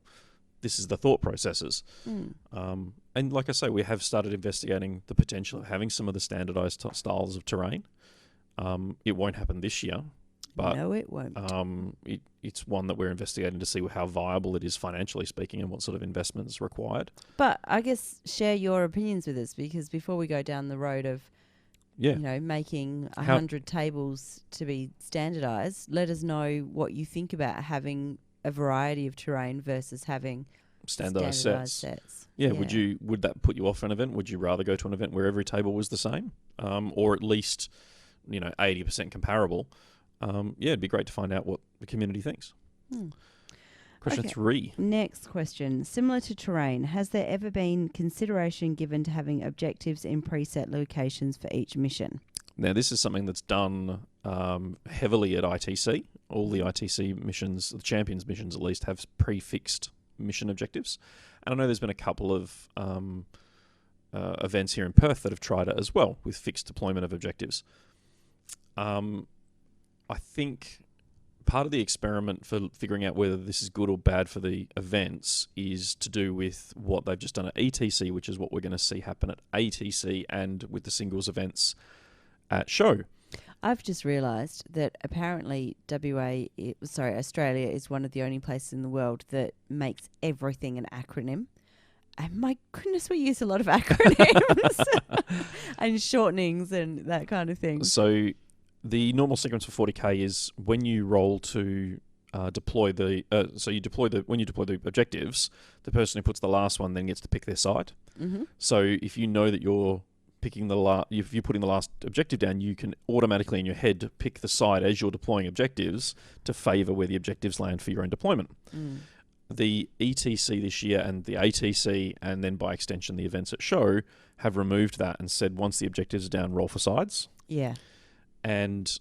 Speaker 2: this is the thought processes. And like I say, we have started investigating the potential of having some of the standardised styles of terrain. It won't happen this year. But,
Speaker 3: no, it won't.
Speaker 2: It's one that we're investigating to see how viable it is financially speaking and what sort of investment is required.
Speaker 3: But I guess share your opinions with us, because before we go down the road of making 100 tables to be standardised, let us know what you think about having a variety of terrain versus having
Speaker 2: standardised
Speaker 3: sets.
Speaker 2: Yeah, would that put you off an event? Would you rather go to an event where every table was the same, or at least 80% comparable? It'd be great to find out what the community thinks. Question 3.
Speaker 3: Next question. Similar to terrain, has there ever been consideration given to having objectives in preset locations for each mission?
Speaker 2: Now, this is something that's done heavily at ITC. All the ITC missions, the Champions missions at least, have prefixed mission objectives. And I know there's been a couple of events here in Perth that have tried it as well, with fixed deployment of objectives. I think part of the experiment for figuring out whether this is good or bad for the events is to do with what they've just done at ETC, which is what we're going to see happen at ATC and with the singles events at show.
Speaker 3: I've just realised that apparently Australia is one of the only places in the world that makes everything an acronym. And my goodness, we use a lot of acronyms and shortenings and that kind of thing.
Speaker 2: So the normal sequence for 40k is when you roll to deploy the when you deploy the objectives, the person who puts the last one then gets to pick their side.
Speaker 3: Mm-hmm.
Speaker 2: So if you know that you're picking if you're putting the last objective down, you can automatically in your head pick the side as you're deploying objectives to favour where the objectives land for your own deployment. The ETC this year and the ATC, and then by extension the events at show, have removed that and said once the objectives are down, roll for sides.
Speaker 3: Yeah.
Speaker 2: And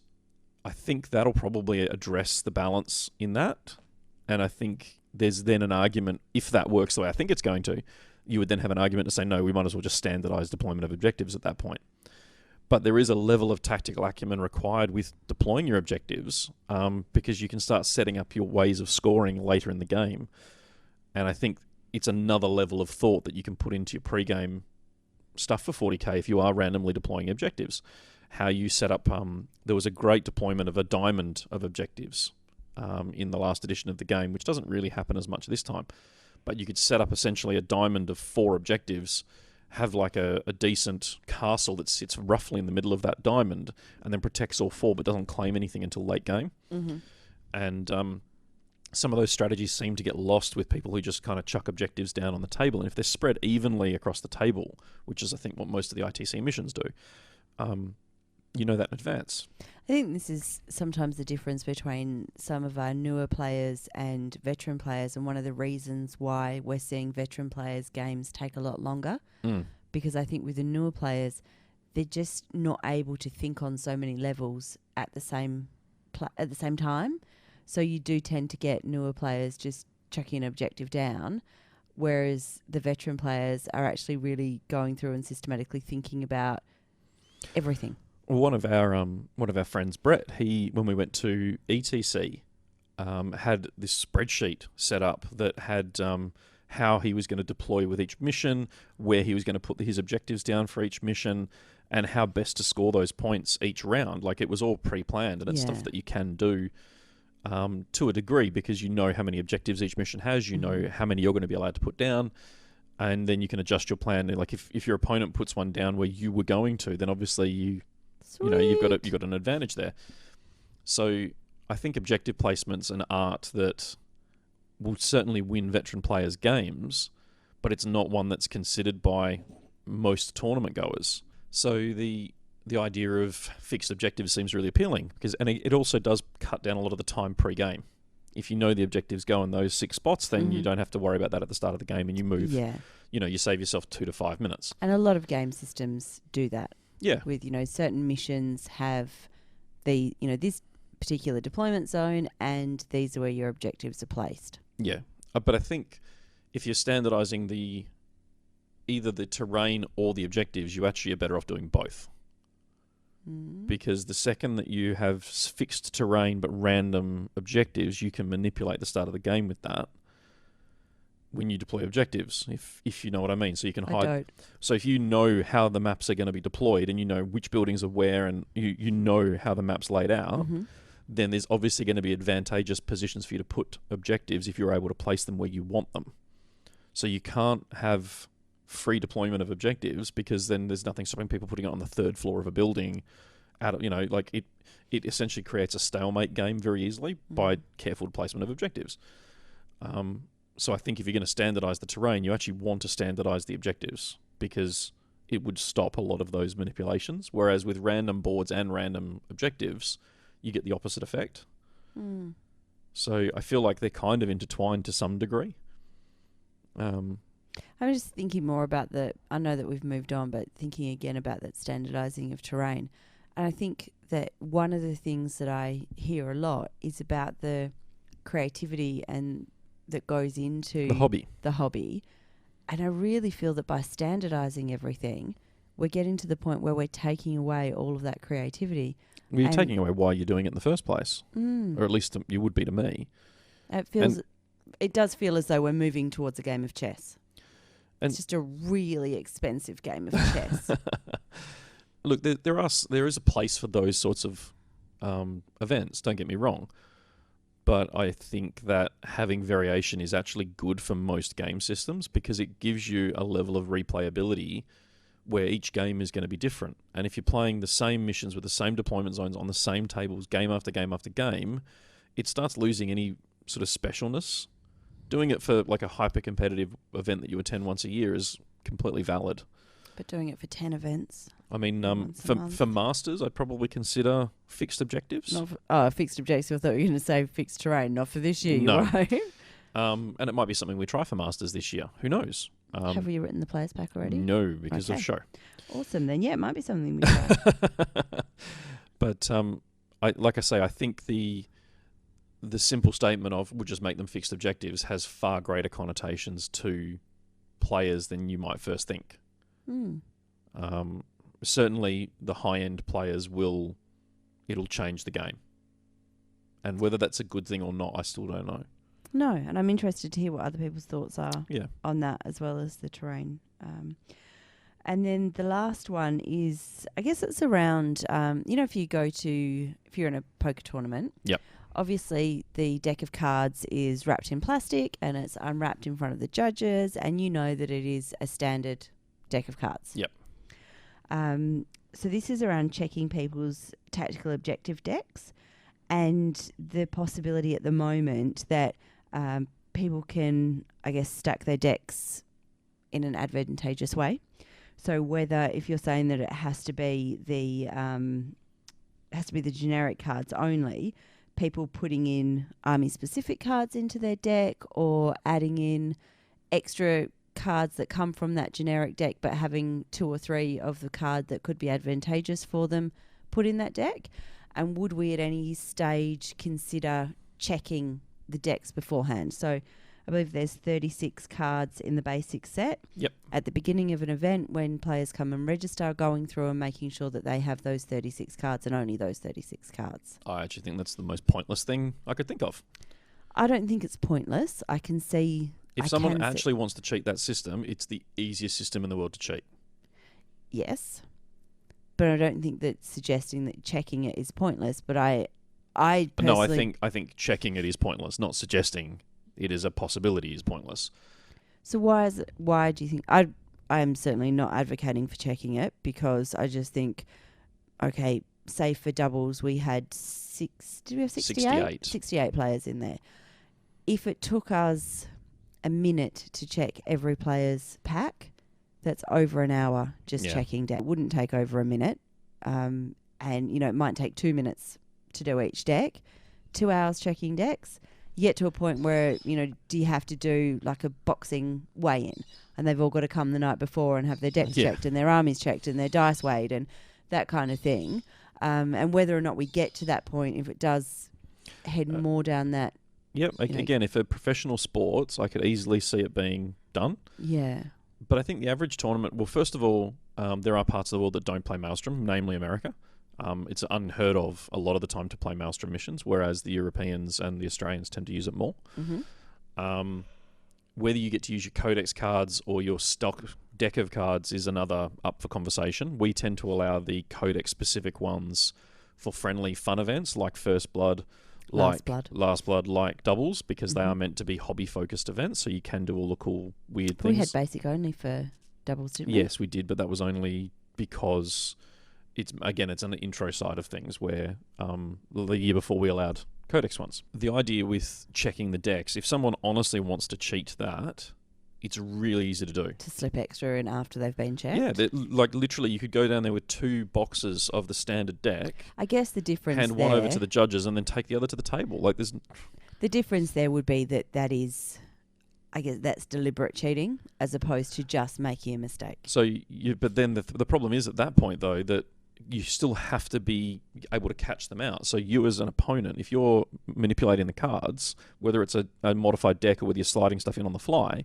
Speaker 2: I think that'll probably address the balance in that. And I think there's then an argument, if that works the way I think it's going to, you would then have an argument to say, no, we might as well just standardise deployment of objectives at that point. But there is a level of tactical acumen required with deploying your objectives, because you can start setting up your ways of scoring later in the game. And I think it's another level of thought that you can put into your pre-game stuff for 40k if you are randomly deploying objectives. How you set up, there was a great deployment of a diamond of objectives in the last edition of the game, which doesn't really happen as much this time. But you could set up essentially a diamond of 4 objectives, have like a decent castle that sits roughly in the middle of that diamond, and then protects all 4 but doesn't claim anything until late game.
Speaker 3: Mm-hmm.
Speaker 2: And some of those strategies seem to get lost with people who just kind of chuck objectives down on the table. And if they're spread evenly across the table, which is I think what most of the ITC missions do, you know that in advance.
Speaker 3: I think this is sometimes the difference between some of our newer players and veteran players, and one of the reasons why we're seeing veteran players' games take a lot longer. Because I think with the newer players, they're just not able to think on so many levels at the same time. So you do tend to get newer players just chucking an objective down, whereas the veteran players are actually really going through and systematically thinking about everything.
Speaker 2: Well, one of our friends, Brett, when we went to ETC, had this spreadsheet set up that had how he was going to deploy with each mission, where he was going to put his objectives down for each mission, and how best to score those points each round. Like, it was all pre-planned, and it's stuff that you can do to a degree, because you know how many objectives each mission has, you know how many you're going to be allowed to put down, and then you can adjust your plan. Like, if your opponent puts one down where you were going to, then obviously you've got an advantage there. So I think objective placement's an art that will certainly win veteran players games, but it's not one that's considered by most tournament goers. So the idea of fixed objectives seems really appealing, because it also does cut down a lot of the time pre-game. If you know the objectives go in those 6 spots, then you don't have to worry about that at the start of the game, and you move. Yeah. You save yourself 2 to 5 minutes.
Speaker 3: And a lot of game systems do that.
Speaker 2: Yeah.
Speaker 3: With, certain missions have this particular deployment zone, and these are where your objectives are placed.
Speaker 2: Yeah. But I think if you're standardizing either the terrain or the objectives, you actually are better off doing both. Because the second that you have fixed terrain but random objectives, you can manipulate the start of the game with that when you deploy objectives, if you know what I mean. So you can hide.
Speaker 3: I don't.
Speaker 2: So if you know how the maps are going to be deployed, and you know which buildings are where, and you know how the map's laid out, then there's obviously going to be advantageous positions for you to put objectives if you're able to place them where you want them. So you can't have free deployment of objectives, because then there's nothing stopping people putting it on the 3rd floor of a building. It essentially creates a stalemate game very easily by careful placement of objectives. So I think if you're going to standardize the terrain, you actually want to standardize the objectives, because it would stop a lot of those manipulations. Whereas with random boards and random objectives, you get the opposite effect. So I feel like they're kind of intertwined to some degree.
Speaker 3: I'm just thinking more about I know that we've moved on, but thinking again about that standardizing of terrain. And I think that one of the things that I hear a lot is about the creativity and that goes into the hobby. And I really feel that by standardizing everything, we're getting to the point where we're taking away all of that creativity.
Speaker 2: Well, you're taking away why you're doing it in the first place. Or at least you would be to me.
Speaker 3: It does feel as though we're moving towards a game of chess. It's just a really expensive game of chess.
Speaker 2: Look, there is a place for those sorts of events, don't get me wrong. But I think that having variation is actually good for most game systems, because it gives you a level of replayability where each game is going to be different. And if you're playing the same missions with the same deployment zones on the same tables game after game after game, it starts losing any sort of specialness. Doing it for like a hyper-competitive event that you attend once a year is completely valid.
Speaker 3: But doing it for 10 events...
Speaker 2: I mean, for Masters, I'd probably consider fixed objectives.
Speaker 3: Fixed objectives. I thought you were going to say fixed terrain. Not for this year,
Speaker 2: no.
Speaker 3: Right?
Speaker 2: And it might be something we try for Masters this year. Who knows?
Speaker 3: Have we written the players pack already?
Speaker 2: No, because of show.
Speaker 3: Awesome. Then, yeah, it might be something we try.
Speaker 2: But I think the simple statement of we'll just make them fixed objectives has far greater connotations to players than you might first think. Certainly the high-end players it'll change the game. And whether that's a good thing or not, I still don't know.
Speaker 3: No, and I'm interested to hear what other people's thoughts are on that, as well as the terrain. And then the last one is, I guess it's around, if you're in a poker tournament.
Speaker 2: Yep.
Speaker 3: Obviously, the deck of cards is wrapped in plastic and it's unwrapped in front of the judges, and you know that it is a standard deck of cards.
Speaker 2: Yep.
Speaker 3: So this is around checking people's tactical objective decks, and the possibility at the moment that people can, I guess, stack their decks in an advantageous way. So whether, if you're saying that it has to be the generic cards only, people putting in army-specific cards into their deck, or adding in extra cards that come from that generic deck, but having 2 or 3 of the card that could be advantageous for them put in that deck. And would we at any stage consider checking the decks beforehand? So I believe there's 36 cards in the basic set.
Speaker 2: Yep.
Speaker 3: At the beginning of an event, when players come and register, going through and making sure that they have those 36 cards and only those 36 cards.
Speaker 2: I actually think that's the most pointless thing I could think of.
Speaker 3: I don't think it's pointless. I can see...
Speaker 2: If someone actually wants to cheat that system, it's the easiest system in the world to cheat.
Speaker 3: Yes. but I don't think that suggesting that checking it is pointless. But I personally...
Speaker 2: No, I think checking it is pointless. Not suggesting it is a possibility is pointless.
Speaker 3: So why do you think... I am certainly not advocating for checking it, because I just think, okay, say for doubles we had did we have 68? 68 players in there. If it took us a minute to check every player's pack, that's over an hour just checking deck. It wouldn't take over a minute. And, it might take 2 minutes to do each deck. 2 hours checking decks. You get to a point where, do you have to do like a boxing weigh-in? And they've all got to come the night before and have their decks checked and their armies checked and their dice weighed and that kind of thing. And whether or not we get to that point, if it does head more down that...
Speaker 2: Yep. Again, if a professional sports, I could easily see it being done.
Speaker 3: Yeah.
Speaker 2: But I think the average tournament... Well, first of all, there are parts of the world that don't play Maelstrom, namely America. It's unheard of a lot of the time to play Maelstrom missions, whereas the Europeans and the Australians tend to use it more. Mm-hmm. Whether you get to use your Codex cards or your stock deck of cards is another up for conversation. We tend to allow the Codex-specific ones for friendly fun events like First Blood, Last Blood, like doubles, because they are meant to be hobby-focused events, so you can do all the cool, weird things.
Speaker 3: We had basic only for doubles, didn't we?
Speaker 2: Yes, we did, but that was only because... It's an intro side of things where the year before we allowed Codex ones. The idea with checking the decks, if someone honestly wants to cheat that, it's really easy to do.
Speaker 3: To slip extra in after they've been checked?
Speaker 2: Yeah, like literally you could go down there with 2 boxes of the standard deck.
Speaker 3: I guess the difference
Speaker 2: hand one over to the judges and then take the other to the table. Like there's...
Speaker 3: The difference there would be that is... I guess that's deliberate cheating as opposed to just making a mistake.
Speaker 2: So, but then the problem is at that point, though, that you still have to be able to catch them out. So you as an opponent, if you're manipulating the cards, whether it's a modified deck or whether you're sliding stuff in on the fly,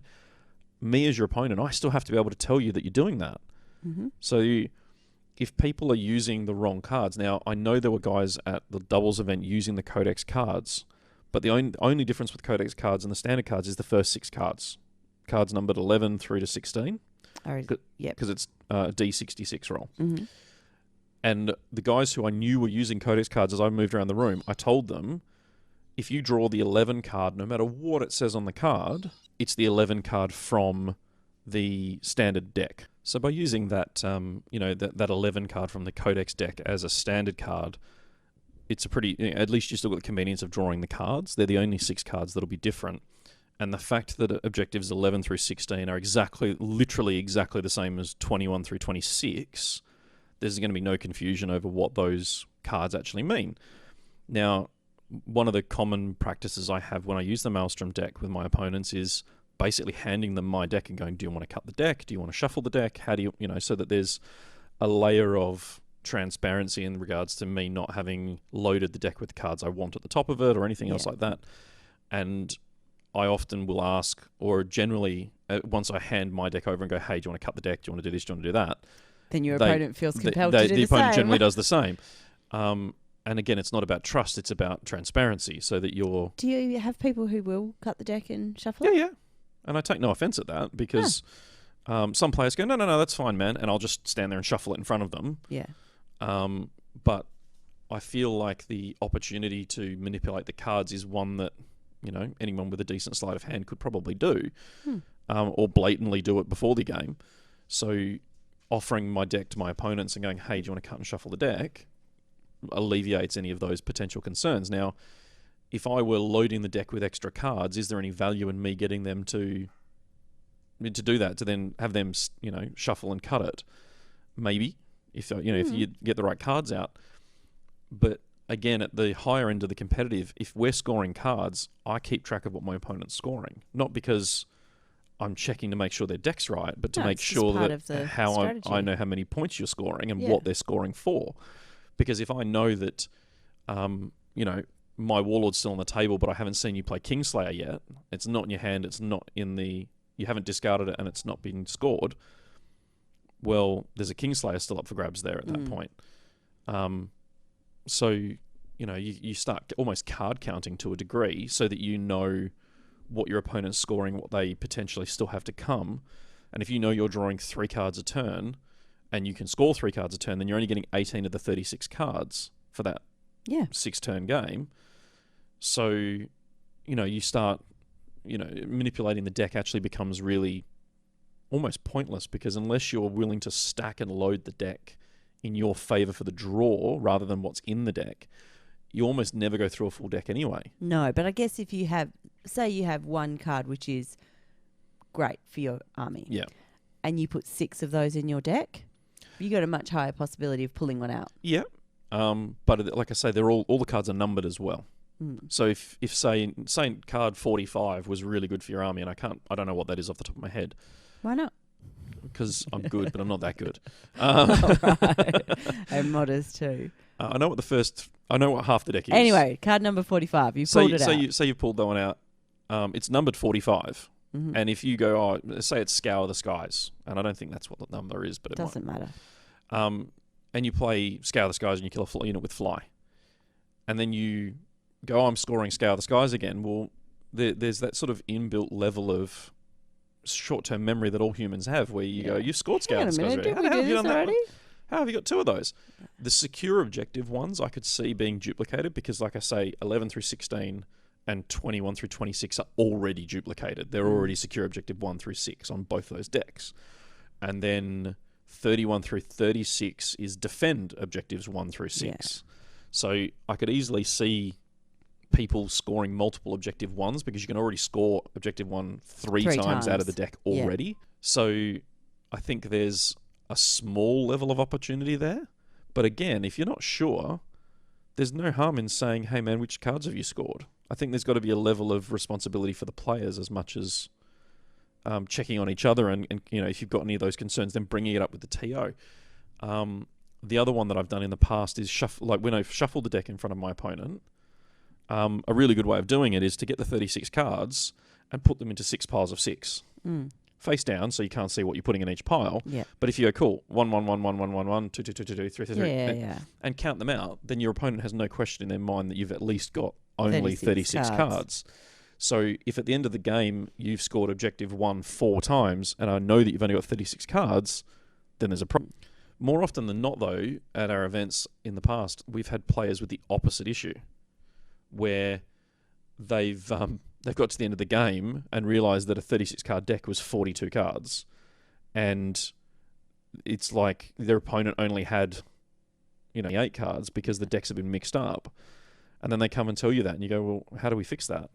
Speaker 2: me as your opponent, I still have to be able to tell you that you're doing that. Mm-hmm. So if people are using the wrong cards... Now, I know there were guys at the doubles event using the Codex cards, but the only difference with Codex cards and the standard cards is the first 6 cards. Cards numbered 11 through to 16. Because it's a D66 roll. Mm-hmm. And the guys who I knew were using Codex cards as I moved around the room, I told them, if you draw the 11 card, no matter what it says on the card, it's the 11 card from the standard deck. So by using that, that 11 card from the Codex deck as a standard card, it's a pretty... at least you still got the convenience of drawing the cards. They're the only 6 cards that'll be different. And the fact that objectives 11 through 16 are literally exactly the same as 21 through 26... there's going to be no confusion over what those cards actually mean. Now, one of the common practices I have when I use the Maelstrom deck with my opponents is basically handing them my deck and going, do you want to cut the deck? Do you want to shuffle the deck? How do you, so that there's a layer of transparency in regards to me not having loaded the deck with the cards I want at the top of it or anything else like that. And I often will ask, or generally, once I hand my deck over and go, hey, do you want to cut the deck? Do you want to do this? Do you want to do that?
Speaker 3: Then your opponent feels compelled to do the same.
Speaker 2: The opponent generally does the same. And again, it's not about trust, it's about transparency, so that you're...
Speaker 3: Do you have people who will cut the deck and shuffle it?
Speaker 2: Yeah. And I take no offence at that, because some players go, no, that's fine, man, and I'll just stand there and shuffle it in front of them.
Speaker 3: Yeah.
Speaker 2: But I feel like the opportunity to manipulate the cards is one that, anyone with a decent sleight of hand could probably do, or blatantly do it before the game. So... offering my deck to my opponents and going, hey, do you want to cut and shuffle the deck, alleviates any of those potential concerns. Now, if I were loading the deck with extra cards, is there any value in me getting them to do that, to then have them, shuffle and cut it? Maybe, if you get the right cards out. But again, at the higher end of the competitive, if we're scoring cards, I keep track of what my opponent's scoring. Not because... I'm checking to make sure their deck's right, but to make sure that how I know how many points you're scoring and what they're scoring for. Because if I know that, my Warlord's still on the table, but I haven't seen you play Kingslayer yet, it's not in your hand, it's not you haven't discarded it and it's not been scored, well, there's a Kingslayer still up for grabs there at that point. So, you start almost card counting to a degree so that you know what your opponent's scoring, what they potentially still have to come. And if you know you're drawing 3 cards a turn, and you can score 3 cards a turn, then you're only getting 18 of the 36 cards for that 6-turn game. So, you start, manipulating the deck actually becomes really almost pointless, because unless you're willing to stack and load the deck in your favour for the draw rather than what's in the deck, you almost never go through a full deck anyway.
Speaker 3: No, but I guess if you have, say you have one card which is great for your army.
Speaker 2: Yeah.
Speaker 3: And you put 6 of those in your deck, you got a much higher possibility of pulling one out.
Speaker 2: Yeah. But like I say, they're all the cards are numbered as well. So if say card 45 was really good for your army, and I don't know what that is off the top of my head.
Speaker 3: Why not?
Speaker 2: Because I'm good, but I'm not that good.
Speaker 3: I'm modest too.
Speaker 2: I know what half the deck is.
Speaker 3: Anyway, card number 45. You pulled it out.
Speaker 2: Say you've pulled that one out. It's numbered 45. And if you go, say it's Scour the Skies, and I don't think that's what the number is, but it
Speaker 3: doesn't matter.
Speaker 2: And you play Scour the Skies and you kill a unit with Fly. And then you go, I'm scoring Scour the Skies again. Well, there's that sort of inbuilt level of short-term memory that all humans have, where you go, you've scored Scour the Skies already. How have you done that? How have you got 2 of those? The secure objective ones I could see being duplicated, because, like I say, 11 through 16 and 21 through 26 are already duplicated. They're already secure objective 1 through 6 on both those decks. And then 31 through 36 is defend objectives 1 through 6. Yeah. So I could easily see people scoring multiple objective 1s, because you can already score objective 1 three times out of the deck already. Yeah. So I think there's a small level of opportunity there. But again, if you're not sure, there's no harm in saying, hey man, which cards have you scored? I think there's got to be a level of responsibility for the players as much as checking on each other, and if you've got any of those concerns, then bringing it up with the TO. The other one that I've done in the past is when I've shuffled the deck in front of my opponent, a really good way of doing it is to get the 36 cards and put them into 6 piles of 6. Face down, so you can't see what you're putting in each pile.
Speaker 3: Yeah.
Speaker 2: But if you go, cool, 1, 1, 1, 1, 1, 1, 1, 2, 2, 2, 2, 2, 3, 3, 3, and count them out, then your opponent has no question in their mind that you've at least got only 36 cards. So if at the end of the game you've scored objective 1 4 times, and I know that you've only got 36 cards, then there's a problem. More often than not, though, at our events in the past, we've had players with the opposite issue, where they've got to the end of the game and realised that a 36-card deck was 42 cards. And it's like their opponent only had 8 cards because the decks have been mixed up. And then they come and tell you that, and you go, well, how do we fix that?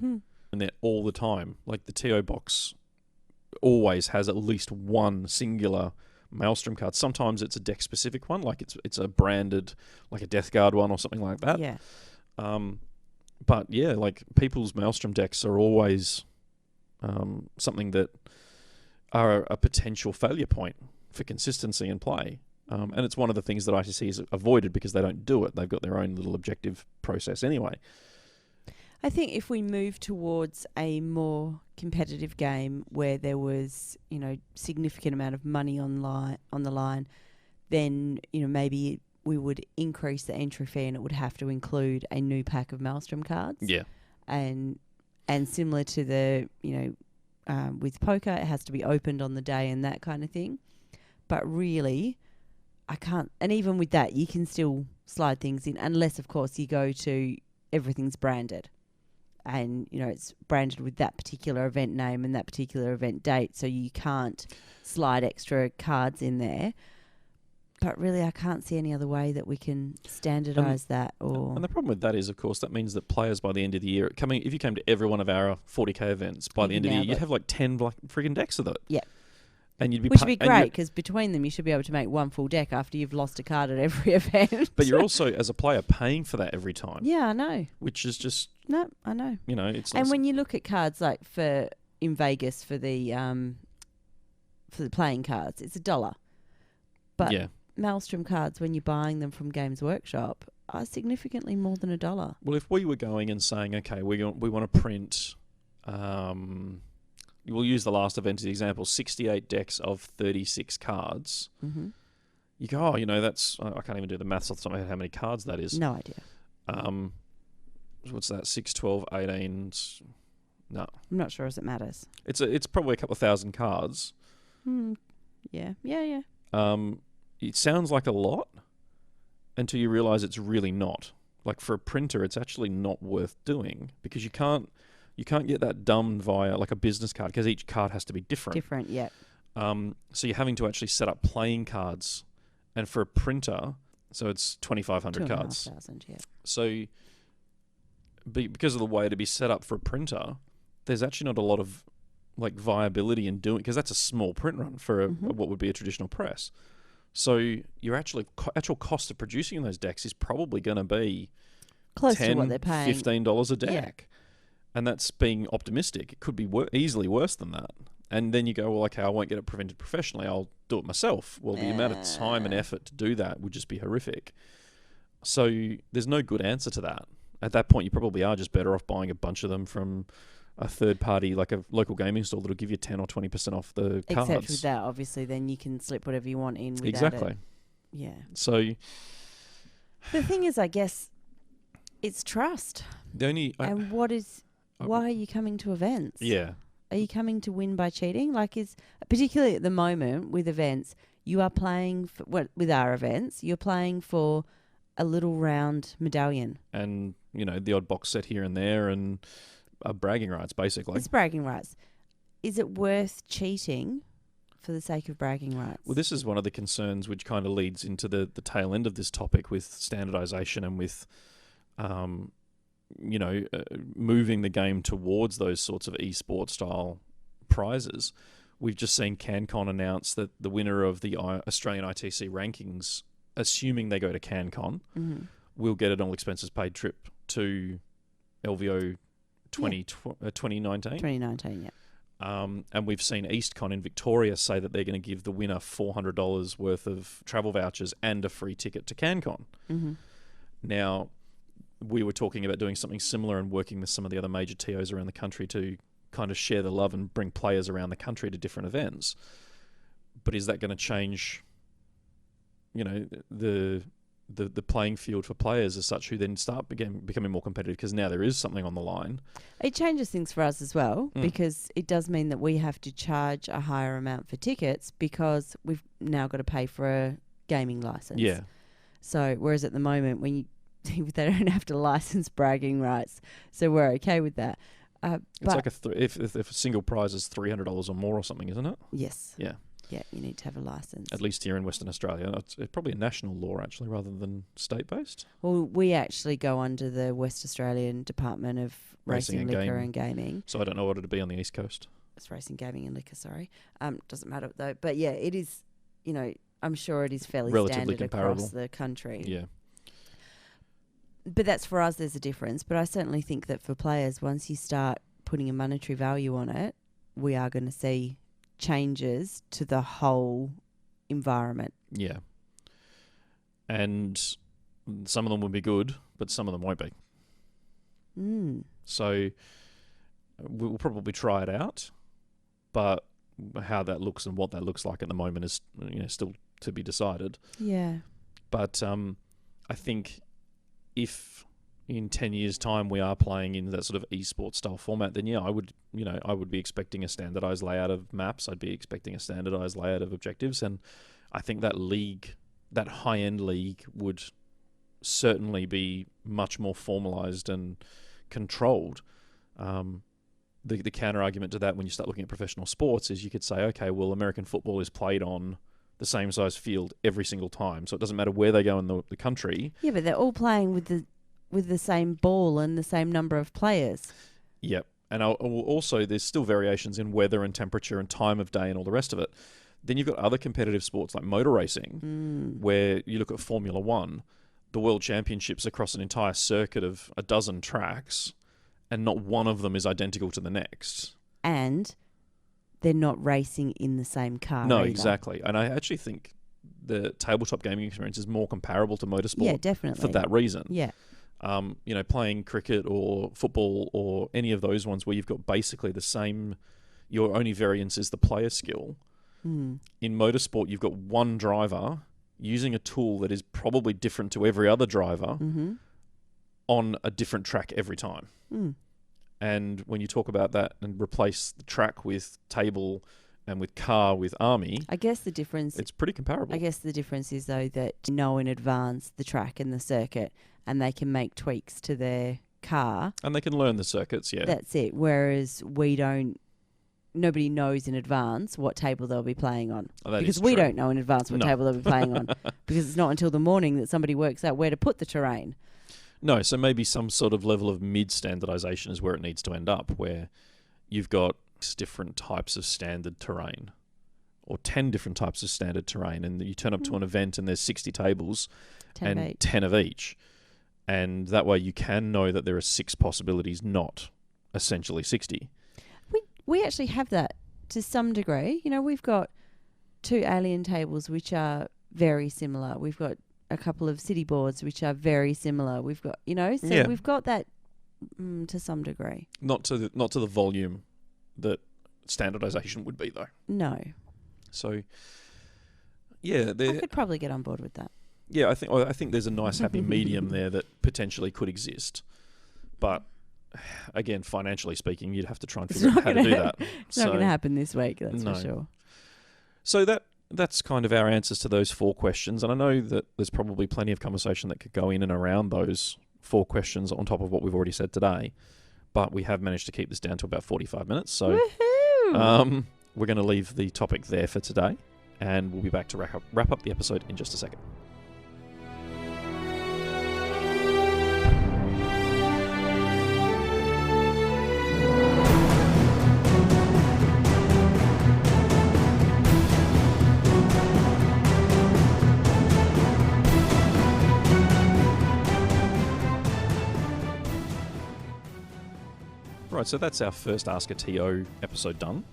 Speaker 2: And they're all the time. Like, the TO box always has at least one singular Maelstrom card. Sometimes it's a deck-specific one, like it's a branded, like a Death Guard one or something like that.
Speaker 3: Yeah.
Speaker 2: But yeah, like, people's Maelstrom decks are always something that are a potential failure point for consistency and play. And it's one of the things that ITC is avoided because they don't do it. They've got their own little objective process anyway.
Speaker 3: I think if we move towards a more competitive game where there was, significant amount of money on the line, then, maybe we would increase the entry fee, and it would have to include a new pack of Maelstrom cards. Yeah. And similar to the, with poker, it has to be opened on the day and that kind of thing. But really, I can't, and even with that, you can still slide things in, unless, of course, you go to everything's branded. And, it's branded with that particular event name and that particular event date, so you can't slide extra cards in there. But really, I can't see any other way that we can standardise that.
Speaker 2: And the problem with that is, of course, that means that players by the end of the year, if you came to every one of our 40k events, by the end of the year, you'd have like 10 friggin' decks of it. Yeah. And you'd be
Speaker 3: Which would be great, because between them, you should be able to make one full deck after you've lost a card at every event.
Speaker 2: But you're also, as a player, paying for that every time.
Speaker 3: Yeah, I know.
Speaker 2: Which is just...
Speaker 3: No, I know.
Speaker 2: It's...
Speaker 3: And when you look at cards like in Vegas for the playing cards, it's $1. But Maelstrom cards, when you're buying them from Games Workshop, are significantly more than $1.
Speaker 2: Well, if we were going and saying, okay, we want to print... we'll use the last event as the example, 68 decks of 36 cards. Mm-hmm. You go, that's... I can't even do the maths off the top of my head how many cards that is.
Speaker 3: No idea.
Speaker 2: What's that? 6, 12, 18... No.
Speaker 3: I'm not sure as it matters.
Speaker 2: It's probably a couple of thousand cards.
Speaker 3: Yeah.
Speaker 2: it sounds like a lot until you realise it's really not. Like for a printer, it's actually not worth doing because you can't get that done via like a business card because each card has to be different.
Speaker 3: Different, yeah.
Speaker 2: So you're having to actually set up playing cards, and for a printer, so it's 2,500 cards.
Speaker 3: 2,500, yeah.
Speaker 2: So because of the way to be set up for a printer, there's actually not a lot of like viability in doing, because that's a small print run for what would be a traditional press. So your actual cost of producing those decks is probably going to be
Speaker 3: close
Speaker 2: $10,
Speaker 3: to what they're paying.
Speaker 2: $15 a deck. Yeah. And that's being optimistic. It could be easily worse than that. And then you go, well, okay, I won't get it printed professionally. I'll do it myself. Well, the amount of time and effort to do that would just be horrific. So there's no good answer to that. At that point, you probably are just better off buying a bunch of them from a third party, like a local gaming store that'll give you 10 or 20% off the cards.
Speaker 3: Except with that, obviously, then you can slip whatever you want in without
Speaker 2: exactly.
Speaker 3: it. Yeah.
Speaker 2: So
Speaker 3: the thing is, I guess, it's trust.
Speaker 2: Why
Speaker 3: are you coming to events?
Speaker 2: Yeah.
Speaker 3: Are you coming to win by cheating? Particularly at the moment with events, you are playing with our events, you're playing for a little round medallion.
Speaker 2: And, the odd box set here and there and bragging rights, basically.
Speaker 3: It's bragging rights. Is it worth cheating for the sake of bragging rights?
Speaker 2: Well, this is one of the concerns which kind of leads into the tail end of this topic with standardization and with, moving the game towards those sorts of esports style prizes. We've just seen CanCon announce that the winner of the Australian ITC rankings, assuming they go to CanCon, will get an all expenses paid trip to LVO 2019.
Speaker 3: 2019, yeah.
Speaker 2: And we've seen EastCon in Victoria say that they're going to give the winner $400 worth of travel vouchers and a free ticket to CanCon. Now, we were talking about doing something similar and working with some of the other major TOs around the country to kind of share the love and bring players around the country to different events. But is that going to change, the playing field for players as such who then start becoming more competitive because now there is something on the line?
Speaker 3: It changes things for us as well because it does mean that we have to charge a higher amount for tickets because we've now got to pay for a gaming license.
Speaker 2: Yeah.
Speaker 3: So whereas at the moment they don't have to license bragging rights, so we're okay with that.
Speaker 2: It's like if a single prize is $300 or more or something, isn't it?
Speaker 3: Yes.
Speaker 2: Yeah.
Speaker 3: Yeah, you need to have a license.
Speaker 2: At least here in Western Australia. It's probably a national law, actually, rather than state-based.
Speaker 3: Well, we actually go under the West Australian Department of Racing, Liquor and Gaming.
Speaker 2: So I don't know what it'd be on the East Coast.
Speaker 3: It's Racing, Gaming and Liquor, sorry. Doesn't matter, though. But, yeah, it is, I'm sure it is fairly
Speaker 2: relatively
Speaker 3: standard
Speaker 2: comparable
Speaker 3: across the country.
Speaker 2: Yeah.
Speaker 3: But that's for us, there's a difference. But I certainly think that for players, once you start putting a monetary value on it, we are going to see changes to the whole environment.
Speaker 2: Yeah. And some of them will be good, but some of them won't be. So we'll probably try it out, but how that looks and what that looks like at the moment is still to be decided.
Speaker 3: Yeah.
Speaker 2: But I think if in 10 years' time we are playing in that sort of esports style format, then I would be expecting a standardized layout of maps. I'd be expecting a standardized layout of objectives, and I think that league, that high-end league, would certainly be much more formalized and controlled. The counter argument to that, when you start looking at professional sports, is you could say, okay, well, American football is played on the same size field every single time, so it doesn't matter where they go in the country.
Speaker 3: Yeah, but they're all playing with the same ball and the same number of players.
Speaker 2: Yep. And also there's still variations in weather and temperature and time of day and all the rest of it. Then you've got other competitive sports like motor racing, where you look at Formula One, the World Championships across an entire circuit of a dozen tracks, and not one of them is identical to the next.
Speaker 3: And they're not racing in the same car.
Speaker 2: No,
Speaker 3: either.
Speaker 2: Exactly. And I actually think the tabletop gaming experience is more comparable to motorsport.
Speaker 3: Yeah, definitely.
Speaker 2: For that reason.
Speaker 3: Yeah.
Speaker 2: Playing cricket or football or any of those ones where you've got basically the same, your only variance is the player skill. In motorsport, you've got one driver using a tool that is probably different to every other driver on a different track every time. And when you talk about that and replace the track with table and with car with army,
Speaker 3: I guess the difference.
Speaker 2: it's pretty comparable.
Speaker 3: I guess the difference is though that you know in advance the track and the circuit, and they can make tweaks to their car.
Speaker 2: And they can learn the circuits, yeah.
Speaker 3: That's it. Whereas we don't. Nobody knows in advance what table they'll be playing on.
Speaker 2: Oh, that
Speaker 3: because
Speaker 2: is
Speaker 3: we
Speaker 2: true.
Speaker 3: don't know in advance what table they'll be playing on. Because it's not until the morning that somebody works out where to put the terrain.
Speaker 2: No, so maybe some sort of level of mid-standardization is where it needs to end up, where you've got different types of standard terrain or 10 different types of standard terrain, and you turn up to an event and there's 60 tables
Speaker 3: 10
Speaker 2: and 10 of each. And that way you can know that there are 6 possibilities, not essentially 60.
Speaker 3: We actually have that to some degree. You know, we've got 2 alien tables which are very similar. We've got a couple of city boards which are very similar. We've got, you know, so we've got that to some degree.
Speaker 2: Not to the volume that standardization would be, though.
Speaker 3: No.
Speaker 2: So, yeah,
Speaker 3: I could probably get on board with that.
Speaker 2: Yeah, I think there's a nice happy medium there that potentially could exist, but again, financially speaking, you'd have to try and figure out how to do that.
Speaker 3: It's not going to happen this week, that's for sure.
Speaker 2: So that's kind of our answers to those 4 questions, and I know that there's probably plenty of conversation that could go in and around those 4 questions on top of what we've already said today, but we have managed to keep this down to about 45 minutes, so we're going to leave the topic there for today, and we'll be back to wrap up the episode in just a second. Right, so that's our first Ask a TO episode done.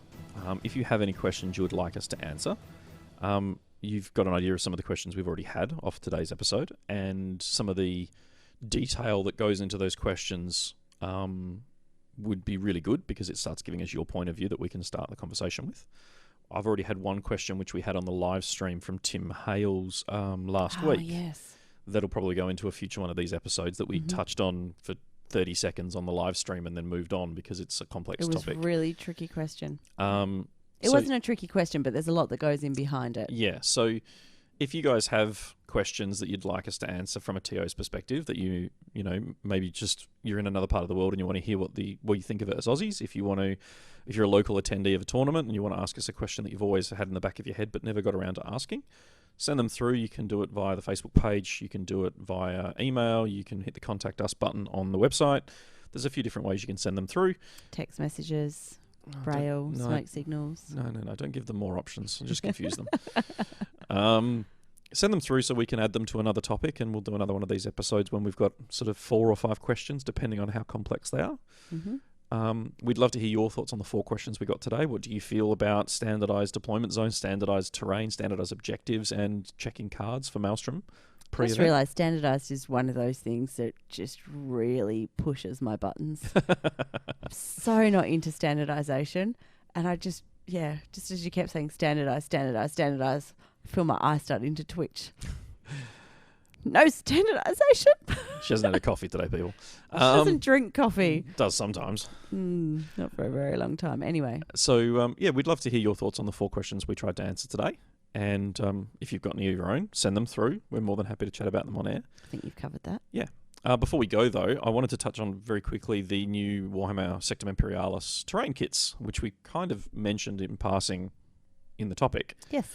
Speaker 2: If you have any questions you would like us to answer, you've got an idea of some of the questions we've already had off today's episode, and some of the detail that goes into those questions would be really good because it starts giving us your point of view that we can start the conversation with. I've already had one question which we had on the live stream from Tim Hales last week.
Speaker 3: Yes.
Speaker 2: That'll probably go into a future one of these episodes that we touched on for 30 seconds on the live stream and then moved on because it's a complex topic.
Speaker 3: It was a really tricky question. It
Speaker 2: So-
Speaker 3: wasn't a tricky question, but there's a lot that goes in behind it.
Speaker 2: Yeah, so if you guys have questions that you'd like us to answer from a TO's perspective, that you know, maybe just you're in another part of the world and you want to hear what you think of it as Aussies, if you're a local attendee of a tournament and you want to ask us a question that you've always had in the back of your head but never got around to asking, send them through. You can do it via the Facebook page, you can do it via email, you can hit the contact us button on the website. There's a few different ways you can send them through.
Speaker 3: Text messages, braille, smoke signals.
Speaker 2: No, don't give them more options. Just confuse them. Send them through so we can add them to another topic, and we'll do another one of these episodes when we've got sort of 4 or 5 questions, depending on how complex they are. We'd love to hear your thoughts on the 4 questions we got today. What do you feel about standardized deployment zones, standardized terrain, standardized objectives, and checking cards for Maelstrom?
Speaker 3: I just realised standardized is one of those things that just really pushes my buttons. I'm so not into standardization, and I just as you kept saying standardized, I feel my eyes starting to twitch. No standardization.
Speaker 2: She hasn't had a coffee today, people.
Speaker 3: She doesn't drink coffee.
Speaker 2: Does sometimes.
Speaker 3: Not for a very long time. Anyway.
Speaker 2: So, we'd love to hear your thoughts on the 4 questions we tried to answer today. And if you've got any of your own, send them through. We're more than happy to chat about them on air.
Speaker 3: I think you've covered that.
Speaker 2: Yeah. Before we go, though, I wanted to touch on very quickly the new Warhammer Sectum Imperialis terrain kits, which we kind of mentioned in passing in the topic.
Speaker 3: Yes.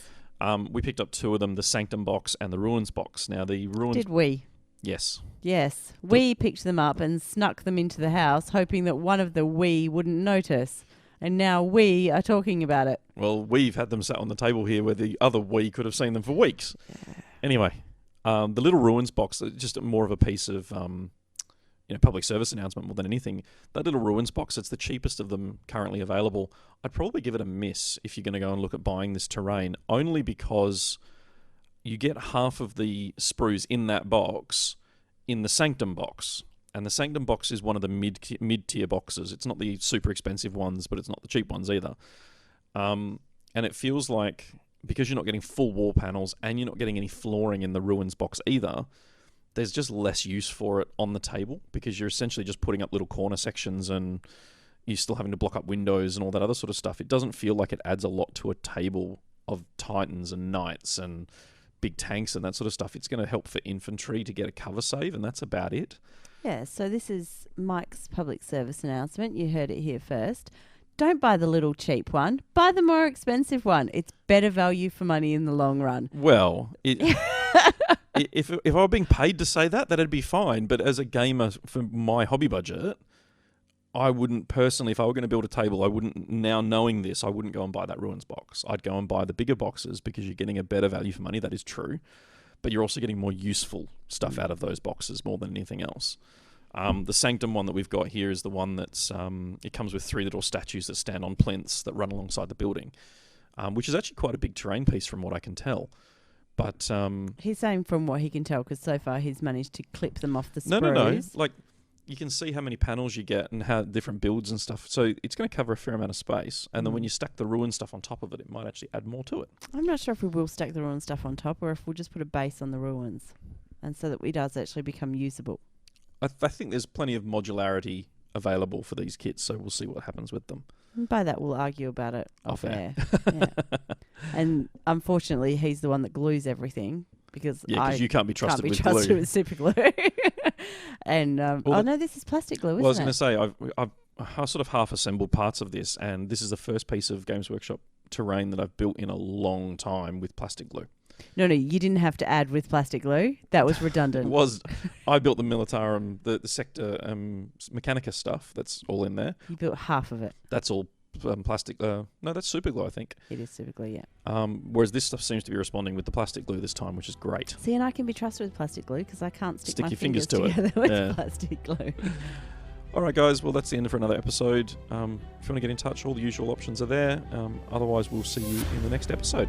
Speaker 2: We picked up 2 of them, the Sanctum box and the Ruins box. Now, the Ruins...
Speaker 3: Did we?
Speaker 2: Yes.
Speaker 3: Yes. We picked them up and snuck them into the house, hoping that one of the we wouldn't notice. And now we are talking about it.
Speaker 2: Well, we've had them sat on the table here where the other we could have seen them for weeks. Yeah. Anyway, the little Ruins box, just more of a piece of public service announcement more than anything. That little Ruins box, it's the cheapest of them currently available. I'd probably give it a miss if you're going to go and look at buying this terrain, only because you get half of the sprues in that box in the Sanctum box. And the Sanctum box is one of the mid-tier boxes. It's not the super expensive ones, but it's not the cheap ones either. And it feels like, because you're not getting full wall panels and you're not getting any flooring in the Ruins box either, there's just less use for it on the table because you're essentially just putting up little corner sections and, you're still having to block up windows and all that other sort of stuff. It doesn't feel like it adds a lot to a table of titans and knights and big tanks and that sort of stuff. It's going to help for infantry to get a cover save, and that's about it.
Speaker 3: Yeah, so this is Mike's public service announcement. You heard it here first. Don't buy the little cheap one. Buy the more expensive one. It's better value for money in the long run.
Speaker 2: Well, if I were being paid to say that, that'd be fine. But as a gamer for my hobby budget, I wouldn't personally, if I were going to build a table, I wouldn't, now knowing this, I wouldn't go and buy that Ruins box. I'd go and buy the bigger boxes because you're getting a better value for money. That is true. But you're also getting more useful stuff out of those boxes more than anything else. The Sanctum one that we've got here is the one that's, it comes with 3 little statues that stand on plinths that run alongside the building, which is actually quite a big terrain piece from what I can tell. But
Speaker 3: he's saying from what he can tell, because so far he's managed to clip them off the sprues.
Speaker 2: No. Like, you can see how many panels you get and how different builds and stuff. So it's going to cover a fair amount of space. And then when you stack the ruin stuff on top of it, it might actually add more to it. I'm
Speaker 3: not sure if we will stack the ruin stuff on top or if we'll just put a base on the ruins, and so that it does actually become usable.
Speaker 2: I think there's plenty of modularity available for these kits, so we'll see what happens with them.
Speaker 3: And by that, we'll argue about it off air. Yeah. And unfortunately, he's the one that glues everything. Because
Speaker 2: you can't be trusted with
Speaker 3: glue.
Speaker 2: glue.
Speaker 3: With super glue. And no, this is plastic glue, isn't it?
Speaker 2: Well, I was going to say, I've sort of half assembled parts of this, and this is the first piece of Games Workshop terrain that I've built in a long time with plastic glue.
Speaker 3: No, you didn't have to add with plastic glue. That was redundant.
Speaker 2: I built the Militarum, the Sector Mechanica stuff. That's all in there.
Speaker 3: You built half of it.
Speaker 2: That's all plastic. No, that's super glue, I think.
Speaker 3: It is super glue, yeah.
Speaker 2: Whereas this stuff seems to be responding with the plastic glue this time, which is great.
Speaker 3: See, and I can be trusted with plastic glue because I can't stick my
Speaker 2: your fingers to
Speaker 3: together
Speaker 2: it.
Speaker 3: with plastic glue.
Speaker 2: All right, guys. Well, that's the end for another episode. If you want to get in touch, all the usual options are there. Otherwise, we'll see you in the next episode.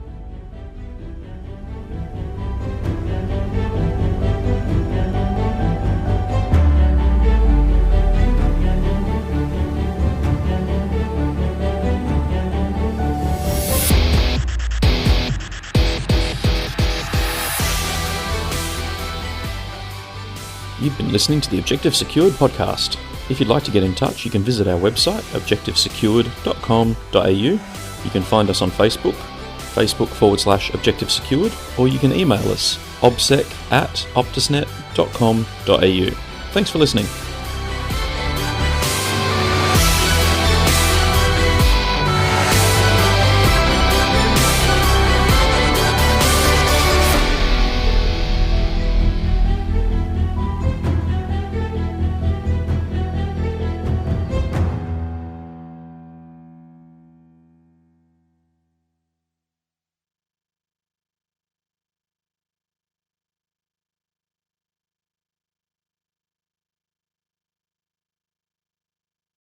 Speaker 2: You've been listening to the Objective Secured podcast. If you'd like to get in touch, you can visit our website, objectivesecured.com.au. You can find us on Facebook, Facebook.com/Objective Secured, or you can email us, obsec@optusnet.com.au. Thanks for listening.